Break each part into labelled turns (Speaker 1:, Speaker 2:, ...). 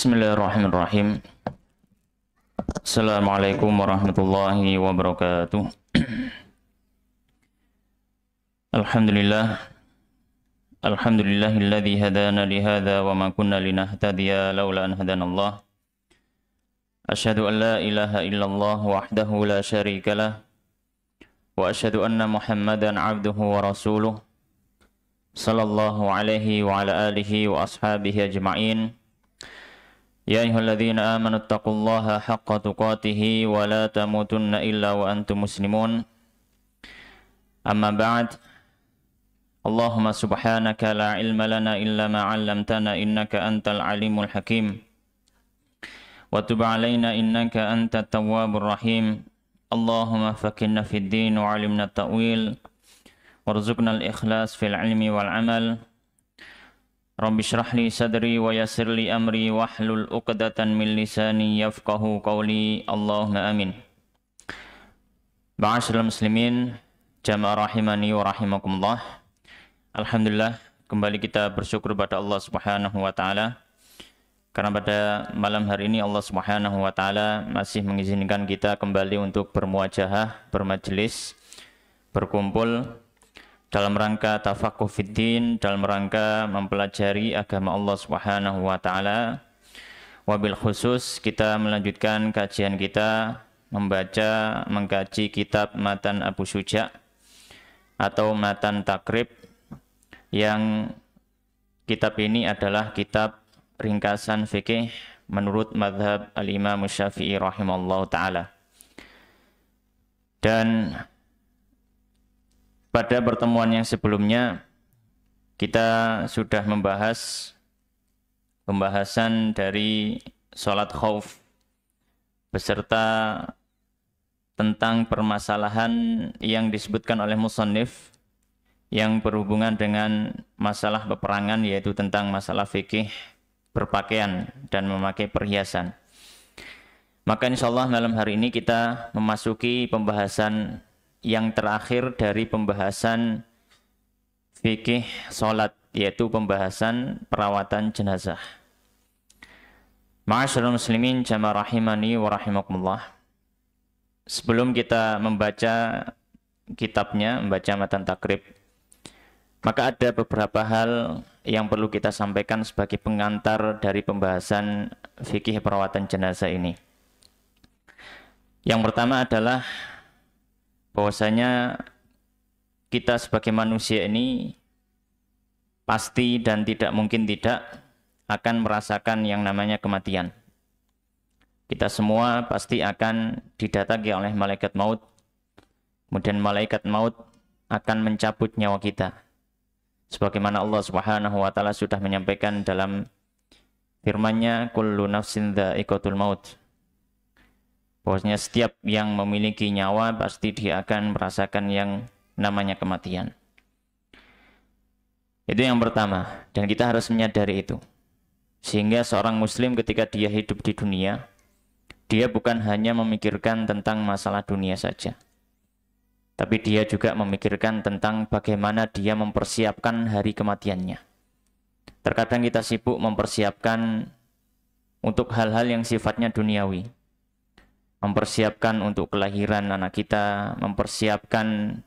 Speaker 1: Bismillahirrahmanirrahim. Assalamualaikum warahmatullahi wabarakatuh. Alhamdulillah. Alhamdulillahilladzi hadana li hadza wa ma kunna linahtadiya laula an hadanallah. Asyhadu an la ilaha illallah wahdahu la syarika lah. Wa asyhadu anna Muhammadan abduhu wa rasuluh. Sallallahu alaihi wa ala alihi wa ashabihi ajma'in. Ya ayyuhalladzina amanu taqullaha haqqa tuqatih wa la tamutunna illa wa antum muslimun. Amma ba'd. Allahumma subhanaka la ilma lana illa ma 'allamtana innaka antal alimul hakim. Wa tub 'alaina innaka antat tawwabur rahim. Allahumma faqqihna fid din wa 'allimna at-ta'wil. Warzuqna al-ikhlas fil 'ilmi wal 'amal. Rabbi shrah li sadri wa yassir li amri wahlul 'uqdatan min lisani yafqahu qawli. Allahumma amin. Ma'asyiral muslimin, jamaah rahimani wa rahimakumullah. Alhamdulillah, kembali kita bersyukur pada Allah Subhanahu wa taala karena pada malam hari ini Allah Subhanahu wa taala masih mengizinkan kita kembali untuk bermuajahah, bermajelis, berkumpul dalam rangka tafaqquh fiddin, dalam rangka mempelajari agama Allah Subhanahu wa taala. Wabil khusus kita melanjutkan kajian kita membaca, mengkaji kitab Matan Abu Syuja' atau Matan Takrib, yang kitab ini adalah kitab ringkasan fikih menurut mazhab al-Imam Syafi'i rahimallahu taala. Dan pada pertemuan yang sebelumnya kita sudah membahas pembahasan dari sholat khauf beserta tentang permasalahan yang disebutkan oleh musannif yang berhubungan dengan masalah peperangan, yaitu tentang masalah fikih berpakaian dan memakai perhiasan. Maka insyaallah malam hari ini kita memasuki pembahasan yang terakhir dari pembahasan fikih sholat, yaitu pembahasan perawatan jenazah. Ma'asyiral muslimin, jamaah rahimani wa rahimakumullah. Sebelum kita membaca kitabnya, membaca Matan Takrib, maka ada beberapa hal yang perlu kita sampaikan sebagai pengantar dari pembahasan fikih perawatan jenazah ini. Yang pertama adalah bahwasanya kita sebagai manusia ini pasti dan tidak mungkin tidak akan merasakan yang namanya kematian. Kita semua pasti akan didatangi oleh malaikat maut. Kemudian malaikat maut akan mencabut nyawa kita. Sebagaimana Allah Subhanahu wa taala sudah menyampaikan dalam firman-Nya, kullu nafsin dha'iqatul maut. Bahwasanya setiap yang memiliki nyawa pasti dia akan merasakan yang namanya kematian. Itu yang pertama, dan kita harus menyadari itu. Sehingga seorang muslim ketika dia hidup di dunia, dia bukan hanya memikirkan tentang masalah dunia saja, tapi dia juga memikirkan tentang bagaimana dia mempersiapkan hari kematiannya. Terkadang kita sibuk mempersiapkan untuk hal-hal yang sifatnya duniawi, mempersiapkan untuk kelahiran anak kita, mempersiapkan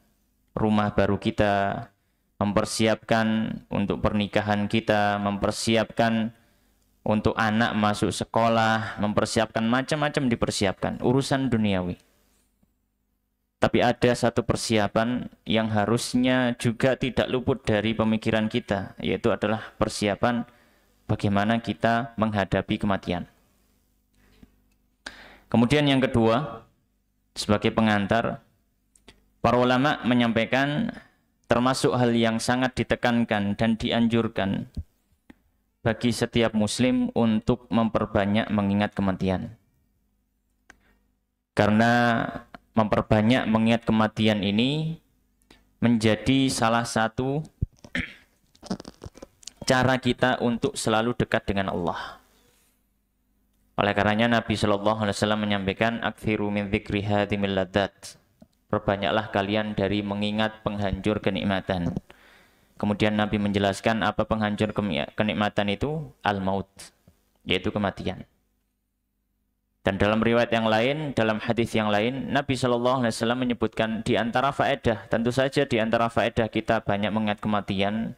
Speaker 1: rumah baru kita, mempersiapkan untuk pernikahan kita, mempersiapkan untuk anak masuk sekolah, mempersiapkan macam-macam dipersiapkan, urusan duniawi. Tapi ada satu persiapan yang harusnya juga tidak luput dari pemikiran kita, yaitu adalah persiapan bagaimana kita menghadapi kematian. Kemudian yang kedua, sebagai pengantar, para ulama menyampaikan termasuk hal yang sangat ditekankan dan dianjurkan bagi setiap muslim untuk memperbanyak mengingat kematian. Karena memperbanyak mengingat kematian ini menjadi salah satu cara kita untuk selalu dekat dengan Allah. Oleh karenanya Nabi Shallallahu Alaihi Wasallam menyampaikan, aktsiru min dzikri hadhimil ladzat. Perbanyaklah kalian dari mengingat penghancur kenikmatan. Kemudian Nabi menjelaskan apa penghancur kenikmatan itu, al-maut, yaitu kematian. Dan dalam riwayat yang lain, dalam hadis yang lain, Nabi SAW menyebutkan di antara faedah, tentu saja di antara faedah kita banyak mengingat kematian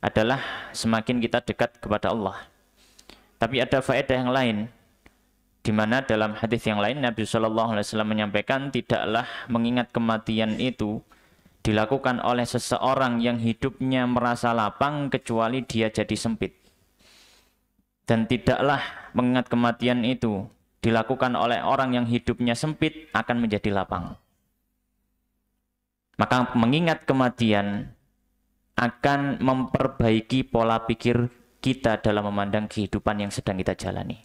Speaker 1: adalah semakin kita dekat kepada Allah. Tapi ada faedah yang lain, di mana dalam hadis yang lain Nabi SAW menyampaikan tidaklah mengingat kematian itu dilakukan oleh seseorang yang hidupnya merasa lapang kecuali dia jadi sempit. Dan tidaklah mengingat kematian itu dilakukan oleh orang yang hidupnya sempit akan menjadi lapang. Maka mengingat kematian akan memperbaiki pola pikir kita dalam memandang kehidupan yang sedang kita jalani.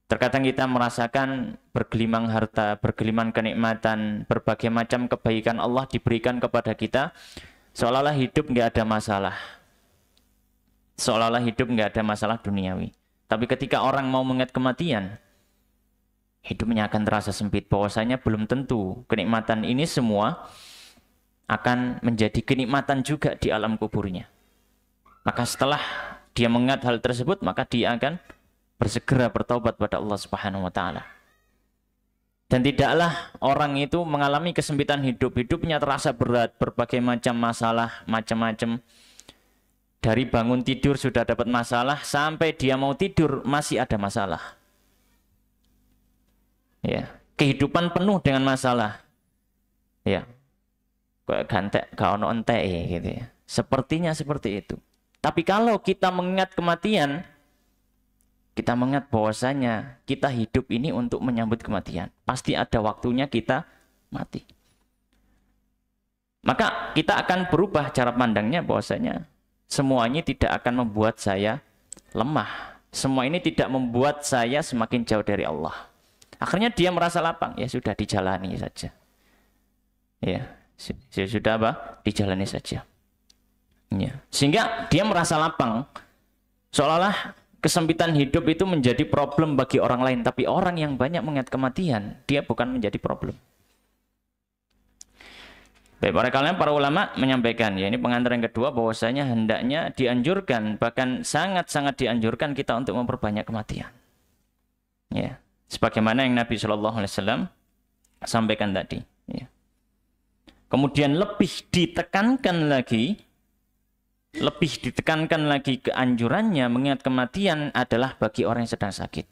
Speaker 1: Terkadang kita merasakan bergelimang harta, bergelimang kenikmatan, berbagai macam kebaikan Allah diberikan kepada kita, seolah-olah hidup nggak ada masalah. Seolah-olah hidup nggak ada masalah duniawi. Tapi ketika orang mau mengingat kematian, hidupnya akan terasa sempit, bahwasanya belum tentu kenikmatan ini semua akan menjadi kenikmatan juga di alam kuburnya. Maka setelah dia mengingat hal tersebut, maka dia akan bersegera bertaubat pada Allah Subhanahu wa taala. Dan tidaklah orang itu mengalami kesempitan hidup, hidupnya terasa berat, berbagai macam masalah, macam-macam. Dari bangun tidur sudah dapat masalah, sampai dia mau tidur masih ada masalah. Ya, kehidupan penuh dengan masalah. Ya, kayak gantek, gak ono entek gitu ya. Sepertinya seperti itu. Tapi kalau kita mengingat kematian, kita mengingat bahwasanya kita hidup ini untuk menyambut kematian. Pasti ada waktunya kita mati. Maka kita akan berubah cara pandangnya, bahwasanya semua ini tidak akan membuat saya lemah. Semua ini tidak membuat saya semakin jauh dari Allah. Akhirnya dia merasa lapang, ya sudah dijalani saja. Ya, sudah apa? Dijalani saja. Ya. Sehingga dia merasa lapang. Seolah-olah kesempitan hidup itu menjadi problem bagi orang lain, tapi orang yang banyak mengingat kematian, dia bukan menjadi problem. Baik, para ulama menyampaikan, ya ini pengantar yang kedua, bahwasanya hendaknya dianjurkan, bahkan sangat-sangat dianjurkan kita untuk memperbanyak kematian. Ya. Sebagaimana yang Nabi SAW sampaikan tadi. Ya. Kemudian lebih ditekankan lagi keanjurannya mengingat kematian adalah bagi orang yang sedang sakit.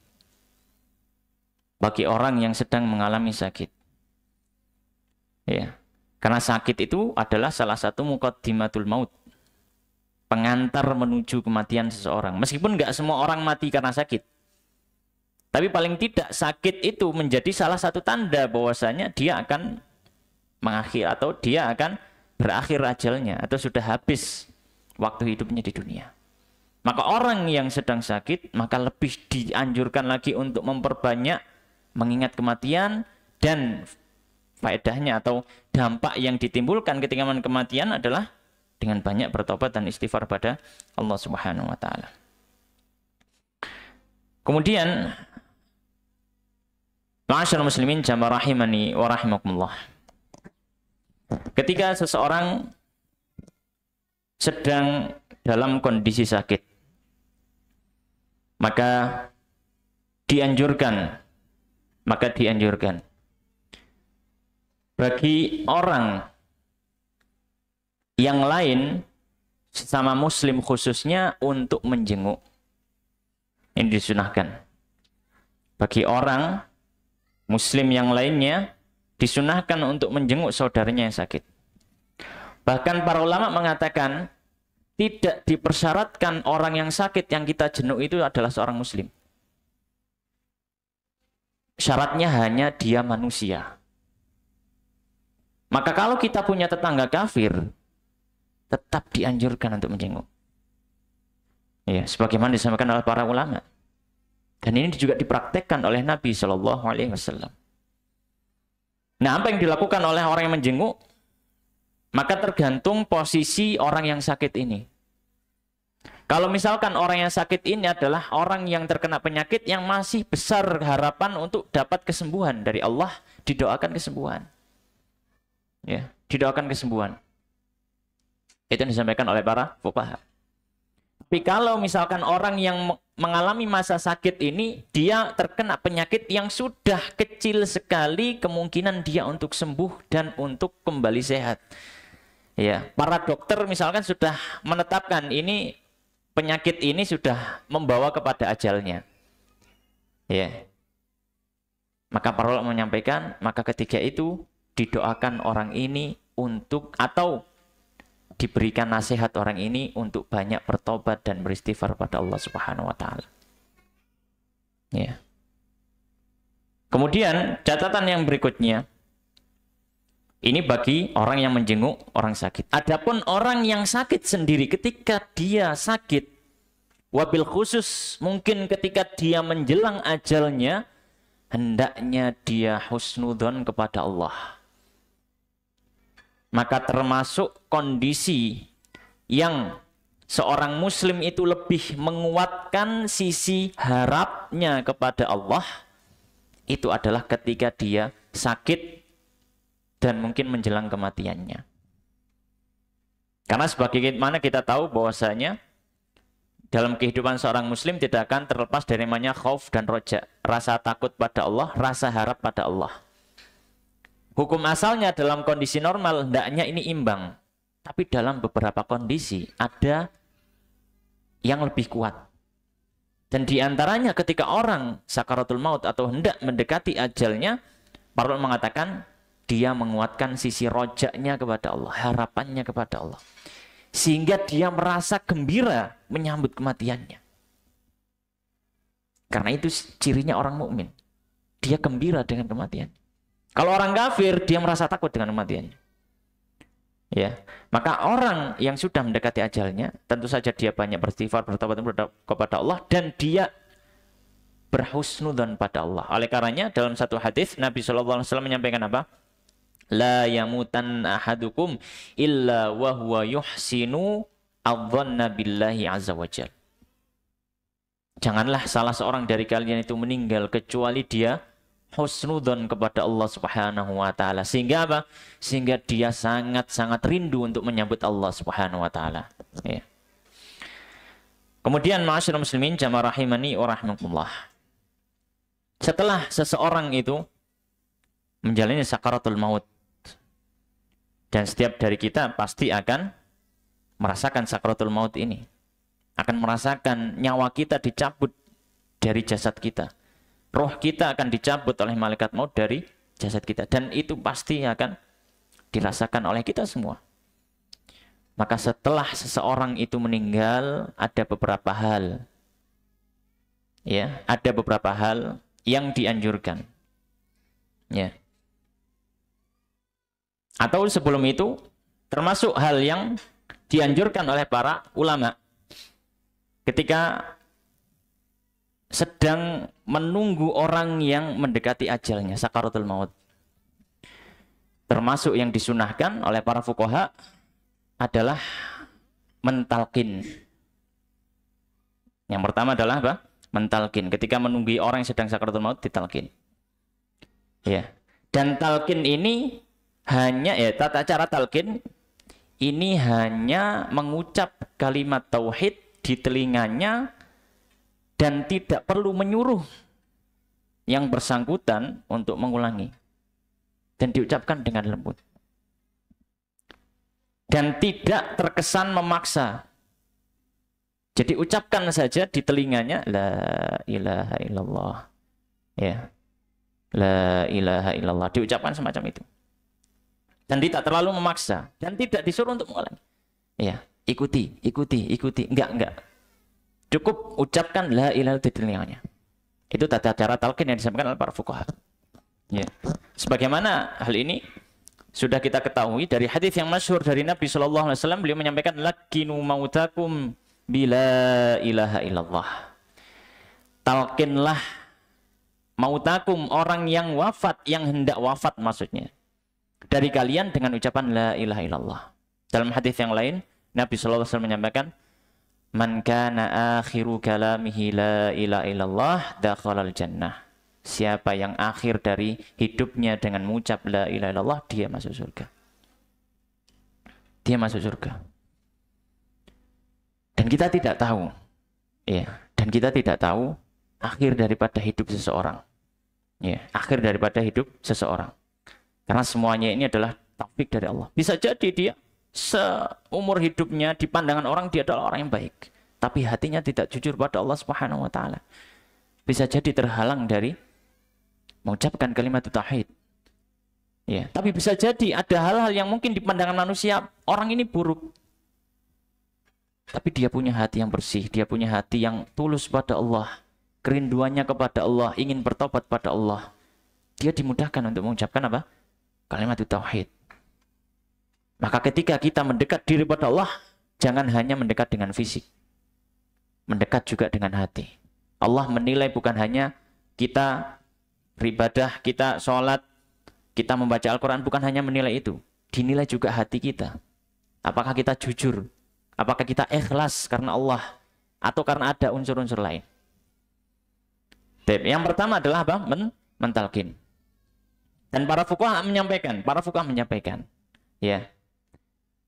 Speaker 1: Bagi orang yang sedang mengalami sakit. Ya. Karena sakit itu adalah salah satu muqaddimatul maut. Pengantar menuju kematian seseorang. Meskipun nggak semua orang mati karena sakit. Tapi paling tidak sakit itu menjadi salah satu tanda bahwasanya dia akan mengakhir atau dia akan berakhir ajalnya atau sudah habis waktu hidupnya di dunia. Maka orang yang sedang sakit maka lebih dianjurkan lagi untuk memperbanyak mengingat kematian, dan faedahnya atau dampak yang ditimbulkan ketika kematian adalah dengan banyak bertobat dan istighfar pada Allah Subhanahu wa taala. Kemudian ma'asyiral muslimin jamaah rahimani wa rahimakumullah. Ketika seseorang sedang dalam kondisi sakit, maka dianjurkan bagi orang yang lain sesama muslim khususnya untuk menjenguk. Ini disunahkan. Bagi orang muslim yang lainnya disunahkan untuk menjenguk saudaranya yang sakit. Bahkan para ulama mengatakan tidak dipersyaratkan orang yang sakit yang kita jenguk itu adalah seorang muslim. Syaratnya hanya dia manusia. Maka kalau kita punya tetangga kafir, tetap dianjurkan untuk menjenguk. Ya, sebagaimana disampaikan oleh para ulama. Dan ini juga dipraktekkan oleh Nabi Shallallahu Alaihi Wasallam. Nah, apa yang dilakukan oleh orang yang menjenguk? Maka tergantung posisi orang yang sakit ini. Kalau misalkan orang yang sakit ini adalah orang yang terkena penyakit yang masih besar harapan untuk dapat kesembuhan dari Allah, didoakan kesembuhan. Ya, didoakan kesembuhan. Itu yang disampaikan oleh para fuqaha. Tapi kalau misalkan orang yang mengalami masa sakit ini, dia terkena penyakit yang sudah kecil sekali kemungkinan dia untuk sembuh dan untuk kembali sehat. Ya, para dokter misalkan sudah menetapkan ini penyakit ini sudah membawa kepada ajalnya. Ya. Maka para ulama menyampaikan, maka ketika itu didoakan orang ini untuk atau diberikan nasihat orang ini untuk banyak bertobat dan beristighfar pada Allah Subhanahu wa taala. Ya. Kemudian catatan yang berikutnya ini bagi orang yang menjenguk orang sakit. Adapun orang yang sakit sendiri ketika dia sakit, wabil khusus mungkin ketika dia menjelang ajalnya, hendaknya dia husnudzon kepada Allah. Maka termasuk kondisi yang seorang muslim itu lebih menguatkan sisi harapnya kepada Allah, itu adalah ketika dia sakit dan mungkin menjelang kematiannya. Karena sebagaimana kita tahu bahwasanya dalam kehidupan seorang muslim tidak akan terlepas dari namanya khauf dan roja, rasa takut pada Allah, rasa harap pada Allah. Hukum asalnya dalam kondisi normal hendaknya ini imbang. Tapi dalam beberapa kondisi ada yang lebih kuat. Dan diantaranya ketika orang sakaratul maut atau hendak mendekati ajalnya, para ulama mengatakan dia menguatkan sisi rojaknya kepada Allah, harapannya kepada Allah. Sehingga dia merasa gembira menyambut kematiannya. Karena itu cirinya orang mukmin. Dia gembira dengan kematian. Kalau orang kafir, dia merasa takut dengan kematiannya. Ya, maka orang yang sudah mendekati ajalnya, tentu saja dia banyak beristighfar, bertobat kepada Allah, dan dia berhusnudzon pada Allah. Oleh karenanya dalam satu hadis Nabi SAW menyampaikan apa? La yamutan ahadukum illa wa huwa yuhsinu adzanna billahi azza wajal. Janganlah salah seorang dari kalian itu meninggal kecuali dia husnudzon kepada Allah Subhanahu wa taala. Sehingga apa? Sehingga dia sangat-sangat rindu untuk menyambut Allah Subhanahu wa taala. Ya. Kemudian ma'asyiral muslimin jamaah rahimani wa rahimakumullah. Setelah seseorang itu menjalani sakaratul maut, dan setiap dari kita pasti akan merasakan sakaratul maut ini. Akan merasakan nyawa kita dicabut dari jasad kita. Roh kita akan dicabut oleh malaikat maut dari jasad kita. Dan itu pasti akan dirasakan oleh kita semua. Maka setelah seseorang itu meninggal, ada beberapa hal. Ya, ada beberapa hal yang dianjurkan. Ya. Atau sebelum itu, termasuk hal yang dianjurkan oleh para ulama. Ketika sedang menunggu orang yang mendekati ajalnya, sakaratul maut. Termasuk yang disunahkan oleh para fuqaha adalah mentalkin. Yang pertama adalah apa? Mentalkin. Ketika menunggu orang yang sedang sakaratul maut, ditalkin. Ya. Dan talkin ini hanya, ya, tata cara talkin ini hanya mengucap kalimat tauhid di telinganya dan tidak perlu menyuruh yang bersangkutan untuk mengulangi. Dan diucapkan dengan lembut. Dan tidak terkesan memaksa. Jadi ucapkan saja di telinganya, la ilaha illallah. Ya. La ilaha illallah. Diucapkan semacam itu. Dan tidak terlalu memaksa. Dan tidak disuruh untuk mengulangi. Ya. Ikuti. Enggak. Cukup ucapkan la ilaha illallah di telinganya. Itu tata cara talqin yang disampaikan oleh para fuqaha. Ya. Sebagaimana hal ini sudah kita ketahui dari hadis yang masyhur dari Nabi sallallahu alaihi wasallam, beliau menyampaikan lakinu mautakum bila ilaha illallah. Talqinlah mautakum, orang yang wafat, yang hendak wafat maksudnya, dari kalian dengan ucapan la ilaha illallah. Dalam hadis yang lain Nabi sallallahu alaihi wasallam menyampaikan, man kana akhiru kalamihi la ilaha illallah dakhalal jannah. Siapa yang akhir dari hidupnya dengan mengucap la ilaha illallah, dia masuk surga. Dia masuk surga. Dan kita tidak tahu, ya, dan kita tidak tahu akhir daripada hidup seseorang. Ya, akhir daripada hidup seseorang. Karena semuanya ini adalah taufik dari Allah. Bisa jadi dia seumur hidupnya di pandangan orang dia adalah orang yang baik, tapi hatinya tidak jujur pada Allah Subhanahu wa taala. Bisa jadi terhalang dari mengucapkan kalimat tauhid. Ya, tapi bisa jadi ada hal-hal yang mungkin di pandangan manusia orang ini buruk. Tapi dia punya hati yang bersih, dia punya hati yang tulus pada Allah. Kerinduannya kepada Allah, ingin bertobat pada Allah, dia dimudahkan untuk mengucapkan apa? Kalimat tauhid. Maka ketika kita mendekat diri pada Allah, jangan hanya mendekat dengan fisik, mendekat juga dengan hati. Allah menilai bukan hanya kita beribadah, kita sholat, kita membaca Al-Quran, bukan hanya menilai itu, dinilai juga hati kita. Apakah kita jujur? Apakah kita ikhlas karena Allah? Atau karena ada unsur-unsur lain? Yang pertama adalah apa? Mentalkin. Dan para fuqaha menyampaikan, ya,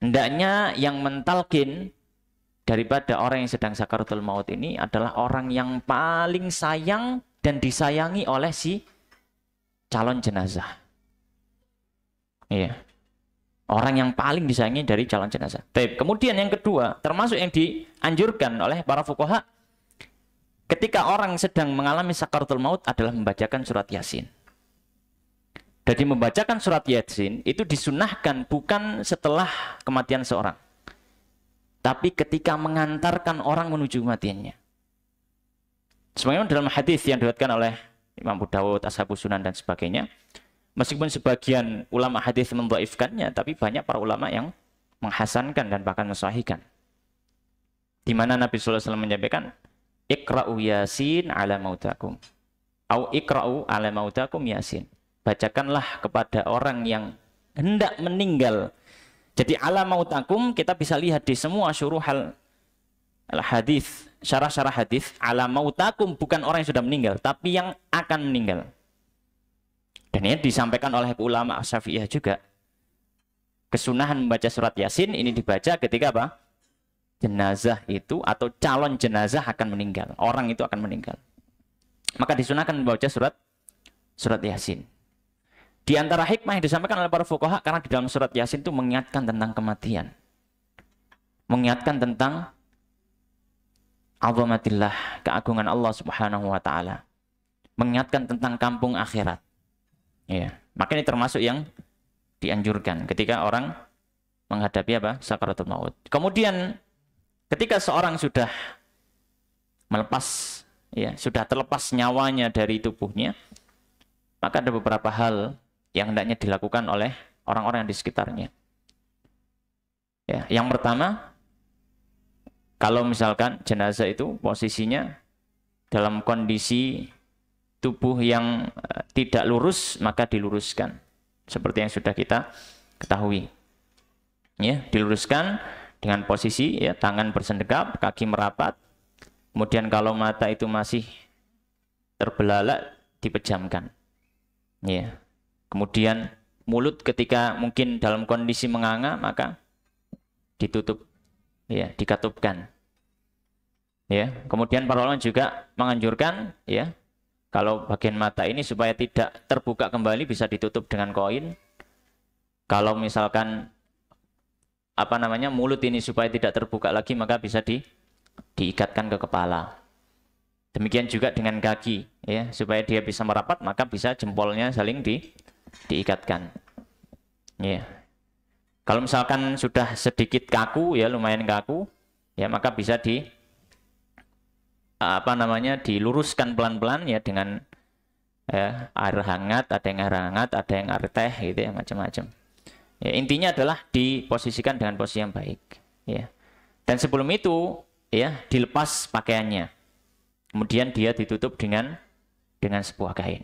Speaker 1: hendaknya yang mentalkin daripada orang yang sedang sakaratul maut ini adalah orang yang paling sayang dan disayangi oleh si calon jenazah. Iya. Orang yang paling disayangi dari calon jenazah. Kemudian yang kedua, termasuk yang dianjurkan oleh para fuqaha ketika orang sedang mengalami sakaratul maut adalah membacakan surat Yasin. Jadi membacakan surat Yasin itu disunahkan bukan setelah kematian seorang, tapi ketika mengantarkan orang menuju kematiannya. Sebagaimana dalam hadis yang diriwayatkan oleh Imam Abu Dawud, Ashabus Sunan dan sebagainya, meskipun sebagian ulama hadis mendhaifkannya, tapi banyak para ulama yang menghasankan dan bahkan mensahihkan. Di mana Nabi sallallahu alaihi wasallam menyampaikan, Iqra'u Yasin ala mautakum. Au iqra'u ala mautakum Yasin. Bacakanlah kepada orang yang hendak meninggal. Jadi ala mautakum kita bisa lihat di semua syuruhal hadis, syarah-syarah hadis, ala mautakum bukan orang yang sudah meninggal, tapi yang akan meninggal. Dan ini disampaikan oleh ulama Syafi'iyah juga. Kesunahan membaca surat Yasin ini dibaca ketika apa? Jenazah itu atau calon jenazah akan meninggal. Orang itu akan meninggal. Maka disunahkan membaca surat Yasin. Di antara hikmah yang disampaikan oleh para fuqaha, karena di dalam surat Yasin itu mengingatkan tentang kematian. Mengingatkan tentang azamatillah, keagungan Allah Subhanahu wa taala. Mengingatkan tentang kampung akhirat. Ya, maka ini termasuk yang dianjurkan ketika orang menghadapi apa? Sakaratul maut. Kemudian ketika seorang sudah melepas, ya, sudah terlepas nyawanya dari tubuhnya, maka ada beberapa hal yang hendaknya dilakukan oleh orang-orang yang di sekitarnya. Ya, yang pertama, kalau misalkan jenazah itu posisinya dalam kondisi tubuh yang tidak lurus, maka diluruskan. Seperti yang sudah kita ketahui. Ya, diluruskan dengan posisi ya, tangan bersendekap, kaki merapat. Kemudian kalau mata itu masih terbelalak, dipejamkan. Ya. Kemudian mulut ketika mungkin dalam kondisi menganga, maka ditutup, ya, dikatupkan. Ya. Kemudian para ulama juga menganjurkan, ya, kalau bagian mata ini supaya tidak terbuka kembali bisa ditutup dengan koin. Kalau misalkan mulut ini supaya tidak terbuka lagi, maka bisa diikatkan ke kepala. Demikian juga dengan kaki, ya, supaya dia bisa merapat, maka bisa jempolnya saling diikatkan. Ya. Kalau misalkan sudah sedikit kaku, ya, lumayan kaku, ya, maka bisa diluruskan pelan-pelan, ya, dengan air hangat, ada yang air hangat, ada yang air teh, gitu ya, macam-macam. Ya, intinya adalah diposisikan dengan posisi yang baik, ya. Dan sebelum itu, ya, dilepas pakaiannya. Kemudian dia ditutup dengan sebuah kain.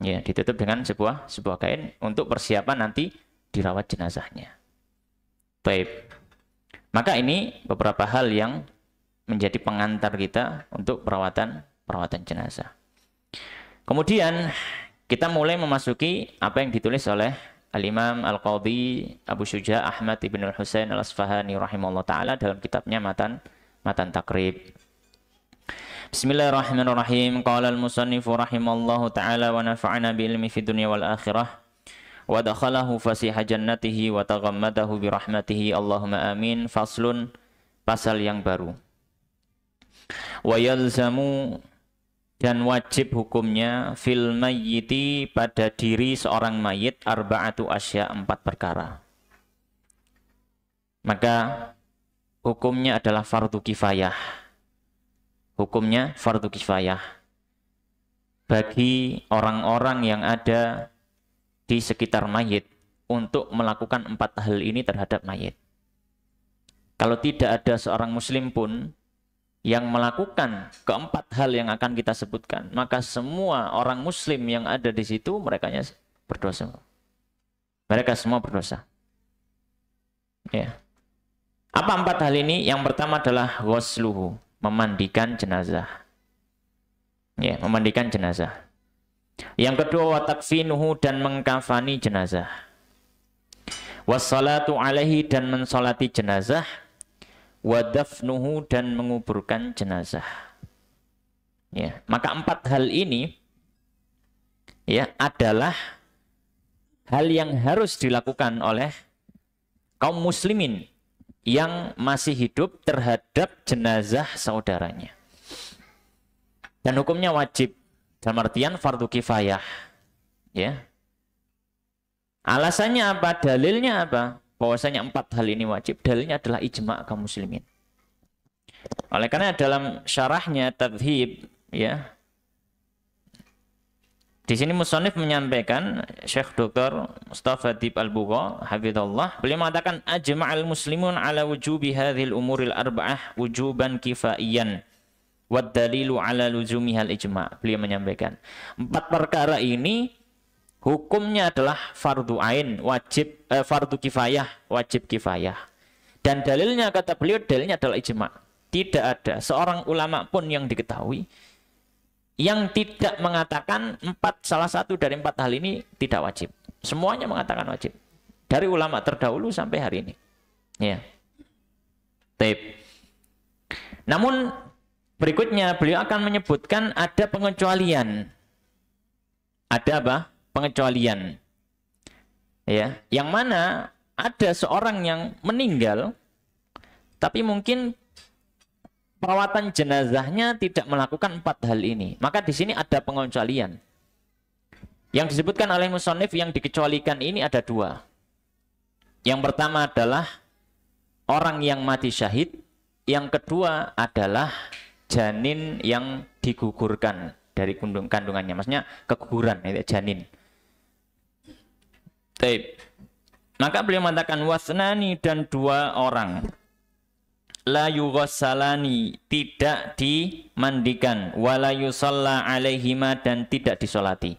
Speaker 1: Ya, ditutup dengan sebuah kain untuk persiapan nanti dirawat jenazahnya. Baik. Maka ini beberapa hal yang menjadi pengantar kita untuk perawatan jenazah. Kemudian kita mulai memasuki apa yang ditulis oleh Al-Imam Al-Qadhi Abu Syuja Ahmad ibn Al-Husain Al-Asfahani rahimahullah ta'ala dalam kitabnya Matan matan takrib. Bismillahirrahmanirrahim. Qala al-musannifu rahimallahu ta'ala wa nafa'ana bi ilmi fid dunya wal akhirah wa dakhalahu fasiha jannatihi wa taghammadahu bi rahmatihi. Allahumma amin. Faslun, pasal yang baru. Wa yalzamu, dan wajib hukumnya, fil mayyiti, pada diri seorang mayit, arba'atu asya, 4 perkara. Maka hukumnya adalah fardu kifayah. Hukumnya fardu kifayah bagi orang-orang yang ada di sekitar mayit untuk melakukan 4 hal ini terhadap mayit. Kalau tidak ada seorang muslim pun yang melakukan keempat hal yang akan kita sebutkan, maka semua orang muslim yang ada di situ mereka berdosa. Mereka semua berdosa. Ya. Apa 4 hal ini? Yang pertama adalah ghusluhu, memandikan jenazah. Ya, memandikan jenazah. Yang kedua, wa takfinuhu, dan mengkafani jenazah. Wassalatu alaihi, dan mensolati jenazah. Wa dafnuhu, dan menguburkan jenazah. Ya, maka 4 hal ini ya adalah hal yang harus dilakukan oleh kaum muslimin yang masih hidup terhadap jenazah saudaranya. Dan hukumnya wajib, dalam artian fardu kifayah. Ya. Alasannya apa? Dalilnya apa? Bahwasanya 4 hal ini wajib. Dalilnya adalah ijma' kaum muslimin. Oleh karena dalam syarahnya Tadhib, ya, di sini musannif menyampaikan, Syekh Dr. Mustafa Dib Al-Bugha hafizallah, beliau mengatakan ajma'al muslimun ala wujubi hadhil umuril arba'ah wujuban kifaiyan wad dalilu ala luzumihal ijma'. Beliau menyampaikan 4 perkara ini hukumnya adalah fardu ain, wajib, fardu kifayah, wajib kifayah. Dan dalilnya, kata beliau, dalilnya adalah ijma'. Tidak ada seorang ulama pun yang diketahui yang tidak mengatakan salah satu dari 4 hal ini tidak wajib. Semuanya mengatakan wajib. Dari ulama terdahulu sampai hari ini. Ya. Taib. Namun berikutnya beliau akan menyebutkan ada pengecualian. Ada apa? Pengecualian. Ya, yang mana ada seorang yang meninggal tapi mungkin perawatan jenazahnya tidak melakukan 4 hal ini. Maka di sini ada pengecualian. Yang disebutkan oleh musannif yang dikecualikan ini ada 2. Yang pertama adalah orang yang mati syahid. Yang kedua adalah janin yang digugurkan dari kandungannya. Maksudnya keguguran, itu janin. Taib. Maka beliau mengatakan wasnani, dan 2 orang. La yughassalani, tidak dimandikan, wala yusalla alaihima, dan tidak disolati.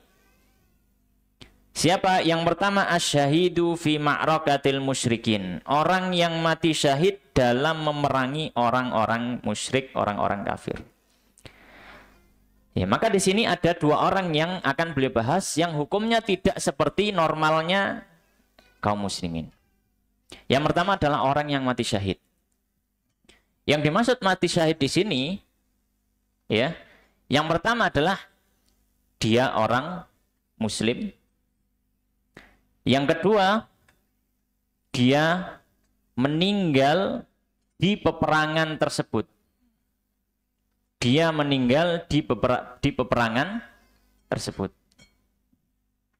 Speaker 1: Siapa? Yang pertama, asyahidu fi ma'rakatil musyrikin, orang yang mati syahid dalam memerangi orang-orang musyrik, orang-orang kafir. Ya, maka di sini ada 2 orang yang akan beliau bahas yang hukumnya tidak seperti normalnya kaum muslimin. Yang pertama adalah orang yang mati syahid. Yang dimaksud mati syahid di sini, ya, yang pertama adalah dia orang muslim. Yang kedua, dia meninggal di peperangan tersebut. Dia meninggal di peperangan tersebut.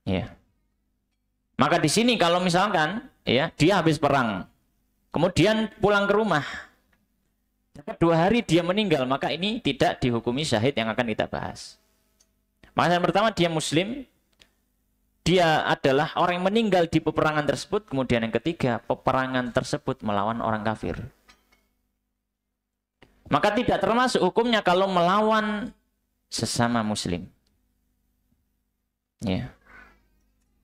Speaker 1: Ya. Maka di sini kalau misalkan, ya, dia habis perang, kemudian pulang ke rumah, 2 hari dia meninggal, maka ini tidak dihukumi syahid yang akan kita bahas. Maka yang pertama dia muslim, dia adalah orang yang meninggal di peperangan tersebut. Kemudian yang ketiga, peperangan tersebut melawan orang kafir. Maka tidak termasuk hukumnya kalau melawan sesama muslim. Ya.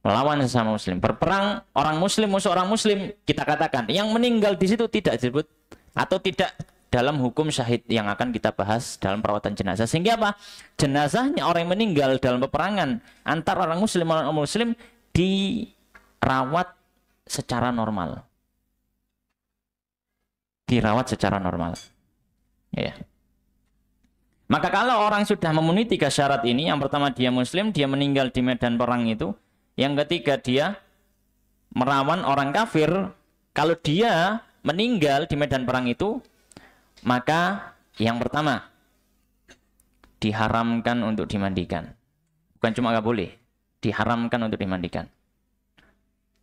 Speaker 1: Melawan sesama muslim. Berperang orang muslim, musuh orang muslim, kita katakan yang meninggal di situ tidak disebut atau tidak dalam hukum syahid yang akan kita bahas dalam perawatan jenazah. Sehingga apa? Jenazahnya orang yang meninggal dalam peperangan antar orang muslim dan orang muslim dirawat secara normal. Dirawat secara normal. Ya. Maka kalau orang sudah memenuhi 3 syarat ini, yang pertama dia muslim, dia meninggal di medan perang itu. Yang ketiga dia merawan orang kafir. Kalau dia meninggal di medan perang itu, maka yang pertama diharamkan untuk dimandikan. Bukan cuma nggak boleh, diharamkan untuk dimandikan.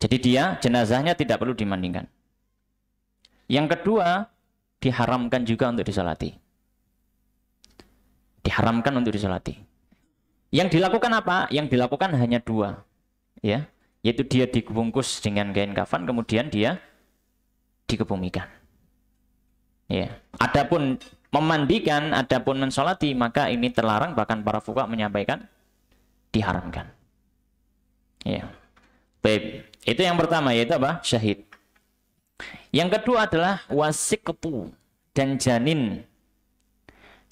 Speaker 1: Jadi dia jenazahnya tidak perlu dimandikan. Yang kedua, diharamkan juga untuk disolati. Diharamkan untuk disolati. Yang dilakukan apa? Yang dilakukan hanya 2, ya, yaitu dia dibungkus dengan kain kafan, kemudian dia dikebumikan. Ya. Adapun memandikan, adapun mensolati, maka ini terlarang, bahkan para fuqaha menyampaikan diharamkan. Ya. Baik, itu yang pertama, yaitu apa? Syahid. Yang kedua adalah wasiqtu, dan janin.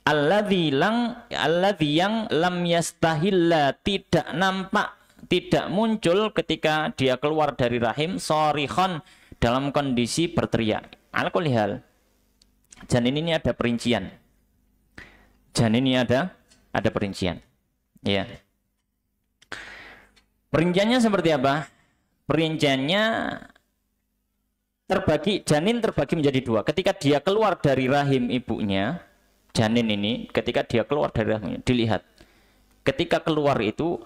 Speaker 1: Alladzi yang lam yastahilla, tidak nampak, tidak muncul ketika dia keluar dari rahim, sharikhon, dalam kondisi berteriak. Ala kulli hal, janin ini ada perincian. Janin ini ada perincian. Ya. Perinciannya seperti apa? Perinciannya janin terbagi menjadi 2. Ketika dia keluar dari rahim ibunya, janin ini ketika dia keluar dari rahimnya, dilihat ketika keluar itu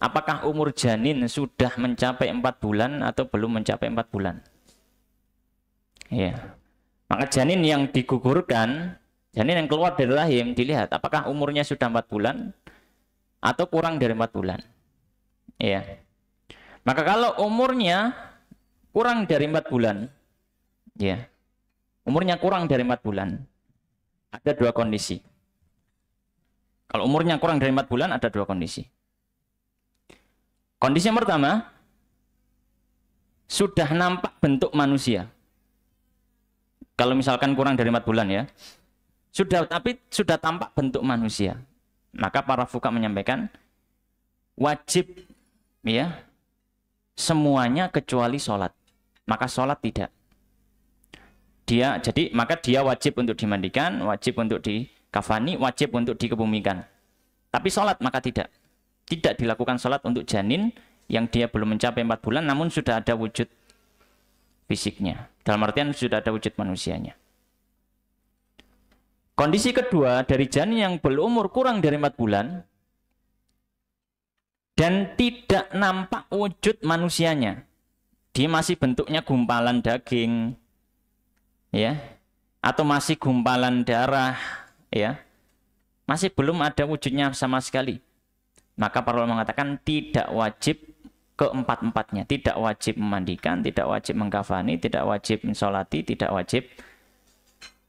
Speaker 1: apakah umur janin sudah mencapai 4 bulan atau belum mencapai 4 bulan. Ya. Maka janin yang digugurkan, janin yang keluar dari rahim, dilihat apakah umurnya sudah 4 bulan atau kurang dari 4 bulan. Ya. Maka kalau umurnya kurang dari 4 bulan, ya, umurnya kurang dari 4 bulan, ada 2 kondisi. Kalau umurnya kurang dari 4 bulan, ada 2 kondisi. Kondisi yang pertama, sudah nampak bentuk manusia. Kalau misalkan kurang dari 4 bulan, ya, tapi sudah tampak bentuk manusia, maka para fuqaha menyampaikan wajib, ya, semuanya kecuali sholat. Maka sholat tidak. Maka dia wajib untuk dimandikan, wajib untuk dikafani, wajib untuk dikebumikan. Tapi sholat maka tidak. Tidak dilakukan sholat untuk janin yang dia belum mencapai 4 bulan, namun sudah ada wujud fisiknya. Dalam artian sudah ada wujud manusianya. Kondisi kedua dari janin yang berumur kurang dari 4 bulan, dan tidak nampak wujud manusianya. Dia masih bentuknya gumpalan daging, ya, atau masih gumpalan darah, ya, masih belum ada wujudnya sama sekali. Maka para ulama mengatakan tidak wajib keempat-empatnya, tidak wajib memandikan, tidak wajib mengkafani, tidak wajib mensolati, tidak wajib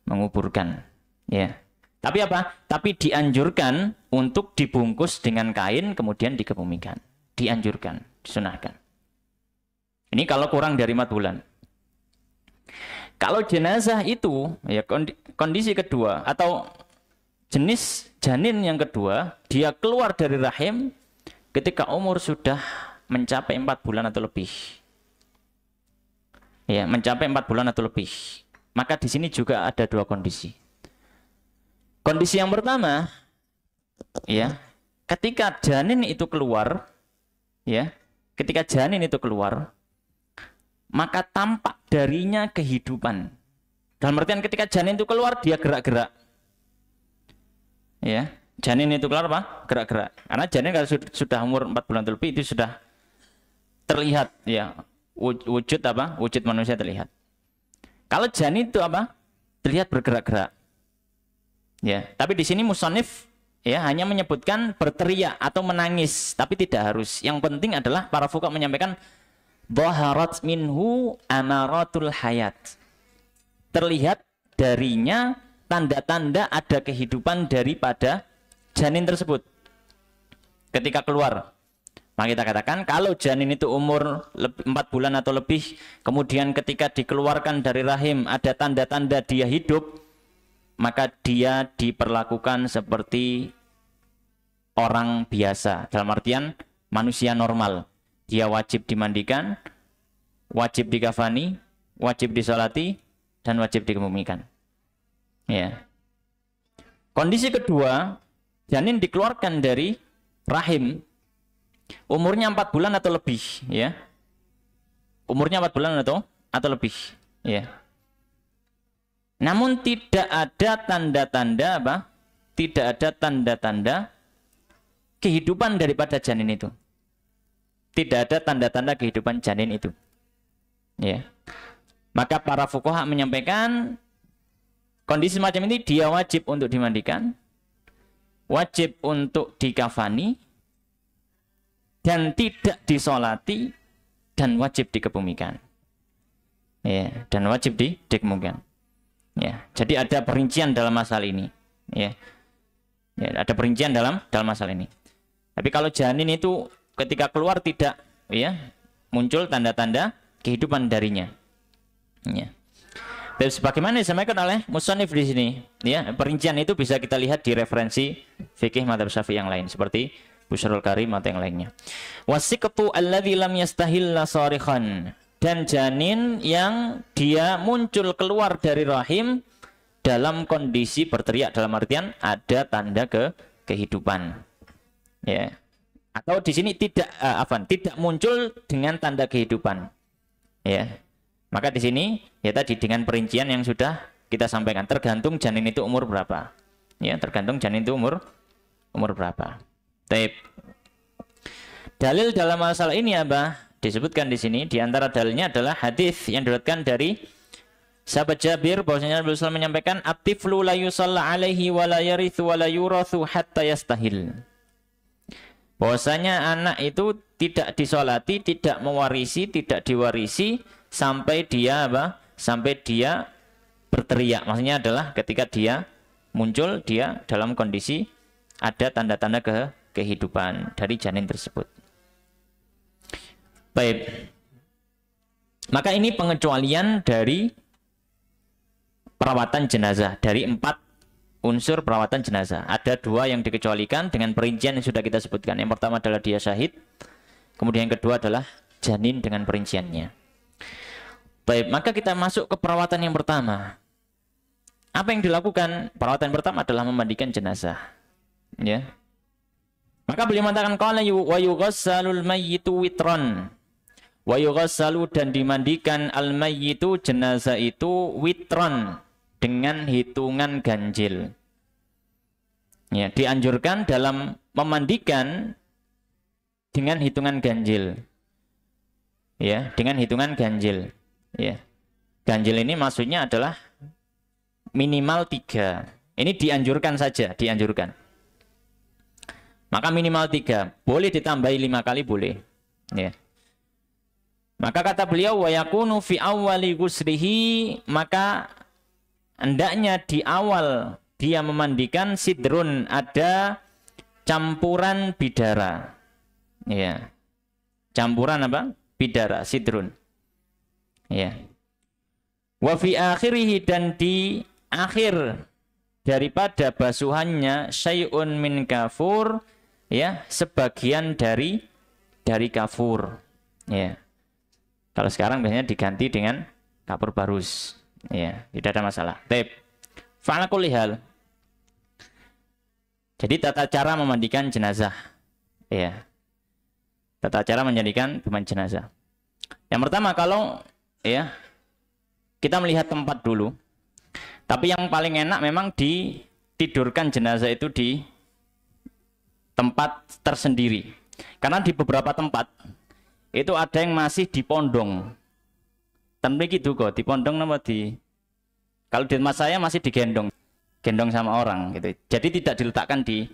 Speaker 1: menguburkan, ya. Tapi apa? Tapi dianjurkan untuk dibungkus dengan kain kemudian dikebumikan. Dianjurkan, disunahkan. Ini kalau kurang dari 4 bulan. Kalau jenazah itu, ya, kondisi kedua atau jenis janin yang kedua, dia keluar dari rahim ketika umur sudah mencapai 4 bulan atau lebih. Ya, mencapai 4 bulan atau lebih. Maka di sini juga ada 2 kondisi. Kondisi yang pertama, ya, ketika janin itu keluar, ya, ketika janin itu keluar, maka tampak darinya kehidupan. Dalam artian ketika janin itu keluar, dia gerak-gerak. Ya, janin itu keluar apa? Gerak-gerak. Karena janin kalau sudah umur 4 bulan lebih itu sudah terlihat, ya, wujud apa? Wujud manusia terlihat. Kalau janin itu apa? Terlihat bergerak-gerak. Ya, tapi di sini musannif, ya, hanya menyebutkan berteriak atau menangis, tapi tidak harus. Yang penting adalah para fuqaha menyampaikan dhaharat minhu amaratul hayat. Terlihat darinya tanda-tanda ada kehidupan daripada janin tersebut ketika keluar. Maka kita katakan kalau janin itu umur 4 bulan atau lebih, kemudian ketika dikeluarkan dari rahim ada tanda-tanda dia hidup, maka dia diperlakukan seperti orang biasa. Dalam artian manusia normal. Dia wajib dimandikan, wajib dikafani, wajib disolati, dan wajib dikebumikan. Ya. Kondisi kedua, janin dikeluarkan dari rahim umurnya 4 bulan atau lebih, ya. Umurnya 4 bulan atau lebih, ya. Namun tidak ada tanda-tanda apa? Tidak ada tanda-tanda kehidupan daripada janin itu. Tidak ada tanda-tanda kehidupan janin itu. Ya. Maka para fuqaha menyampaikan kondisi macam ini dia wajib untuk dimandikan, wajib untuk dikafani, dan tidak disolati, dan wajib dikebumikan. Ya, dan wajib dikebumikan. Ya, jadi ada perincian dalam masalah ini. Ya. Ya, ada perincian dalam masalah ini. Tapi kalau janin itu ketika keluar tidak, ya, muncul tanda-tanda kehidupan darinya. Ya. Dan sebagaimana disampaikan oleh musannif di sini, ya, perincian itu bisa kita lihat di referensi fikih madzhab Syafi'i yang lain seperti Busyrul Karim atau yang lainnya. Wasiqtu alladzi lam yastahilla sarikhan, dan janin yang dia muncul keluar dari rahim dalam kondisi berteriak, dalam artian ada tanda kehidupan. Ya. Atau di sini tidak tidak muncul dengan tanda kehidupan. Ya. Maka di sini ya tadi dengan perincian yang sudah kita sampaikan, tergantung janin itu umur berapa. Ya, tergantung janin itu umur berapa. Taib. Dalil dalam masalah ini apa? Disebutkan di sini di antara dalilnya adalah hadis yang diriwayatkan dari sahabat Jabir bahwasanya Nabi SAW menyampaikan at-tiflu la yusalla alaihi wa la yarithu wa la yurathu hatta yastahil. Bahwasanya anak itu tidak disolati, tidak mewarisi, tidak diwarisi sampai dia apa? Sampai dia berteriak. Maksudnya adalah ketika dia muncul dia dalam kondisi ada tanda-tanda kehidupan dari janin tersebut. Baik. Maka ini pengecualian dari perawatan jenazah, dari 4 unsur perawatan jenazah. Ada 2 yang dikecualikan dengan perincian yang sudah kita sebutkan. Yang pertama adalah dia syahid, kemudian yang kedua adalah janin dengan perinciannya. Baik, maka kita masuk ke perawatan yang pertama. Apa yang dilakukan? Perawatan pertama adalah memandikan jenazah. Ya. Maka beliau mengatakan qala wa yughassalul mayyitu witran. Wa yughassalu, dan dimandikan al-mayyitu jenazah itu witran, dengan hitungan ganjil. Ya, dianjurkan dalam memandikan dengan hitungan ganjil. Ya, dengan hitungan ganjil. Ya. Ganjil ini maksudnya adalah minimal 3. Ini dianjurkan saja, dianjurkan. Maka minimal 3, boleh ditambahi 5 kali boleh. Ya. Maka kata beliau wa yakunu fi awwali ghuslihi, maka hendaknya di awal dia memandikan sidrun, ada campuran bidara. Ya. Campuran apa? Bidara, sidrun. Ya. Wa fi akhirih, dan di akhir daripada basuhannya syai'un min kafur, ya, sebagian dari kafur. Ya. Kalau sekarang biasanya diganti dengan kapur barus. Ya, tidak ada masalah. Taib. Fa'ala kulli hal. Jadi tata cara memandikan jenazah. Ya. Tata cara memandikan jenazah. Yang pertama, kalau ya kita melihat tempat dulu. Tapi yang paling enak memang ditidurkan jenazah itu di tempat tersendiri. Karena di beberapa tempat itu ada yang masih dipondong. Tapi gitu kok, dipondong nama kalau di tempat saya masih digendong. Gendong sama orang gitu. Jadi tidak diletakkan di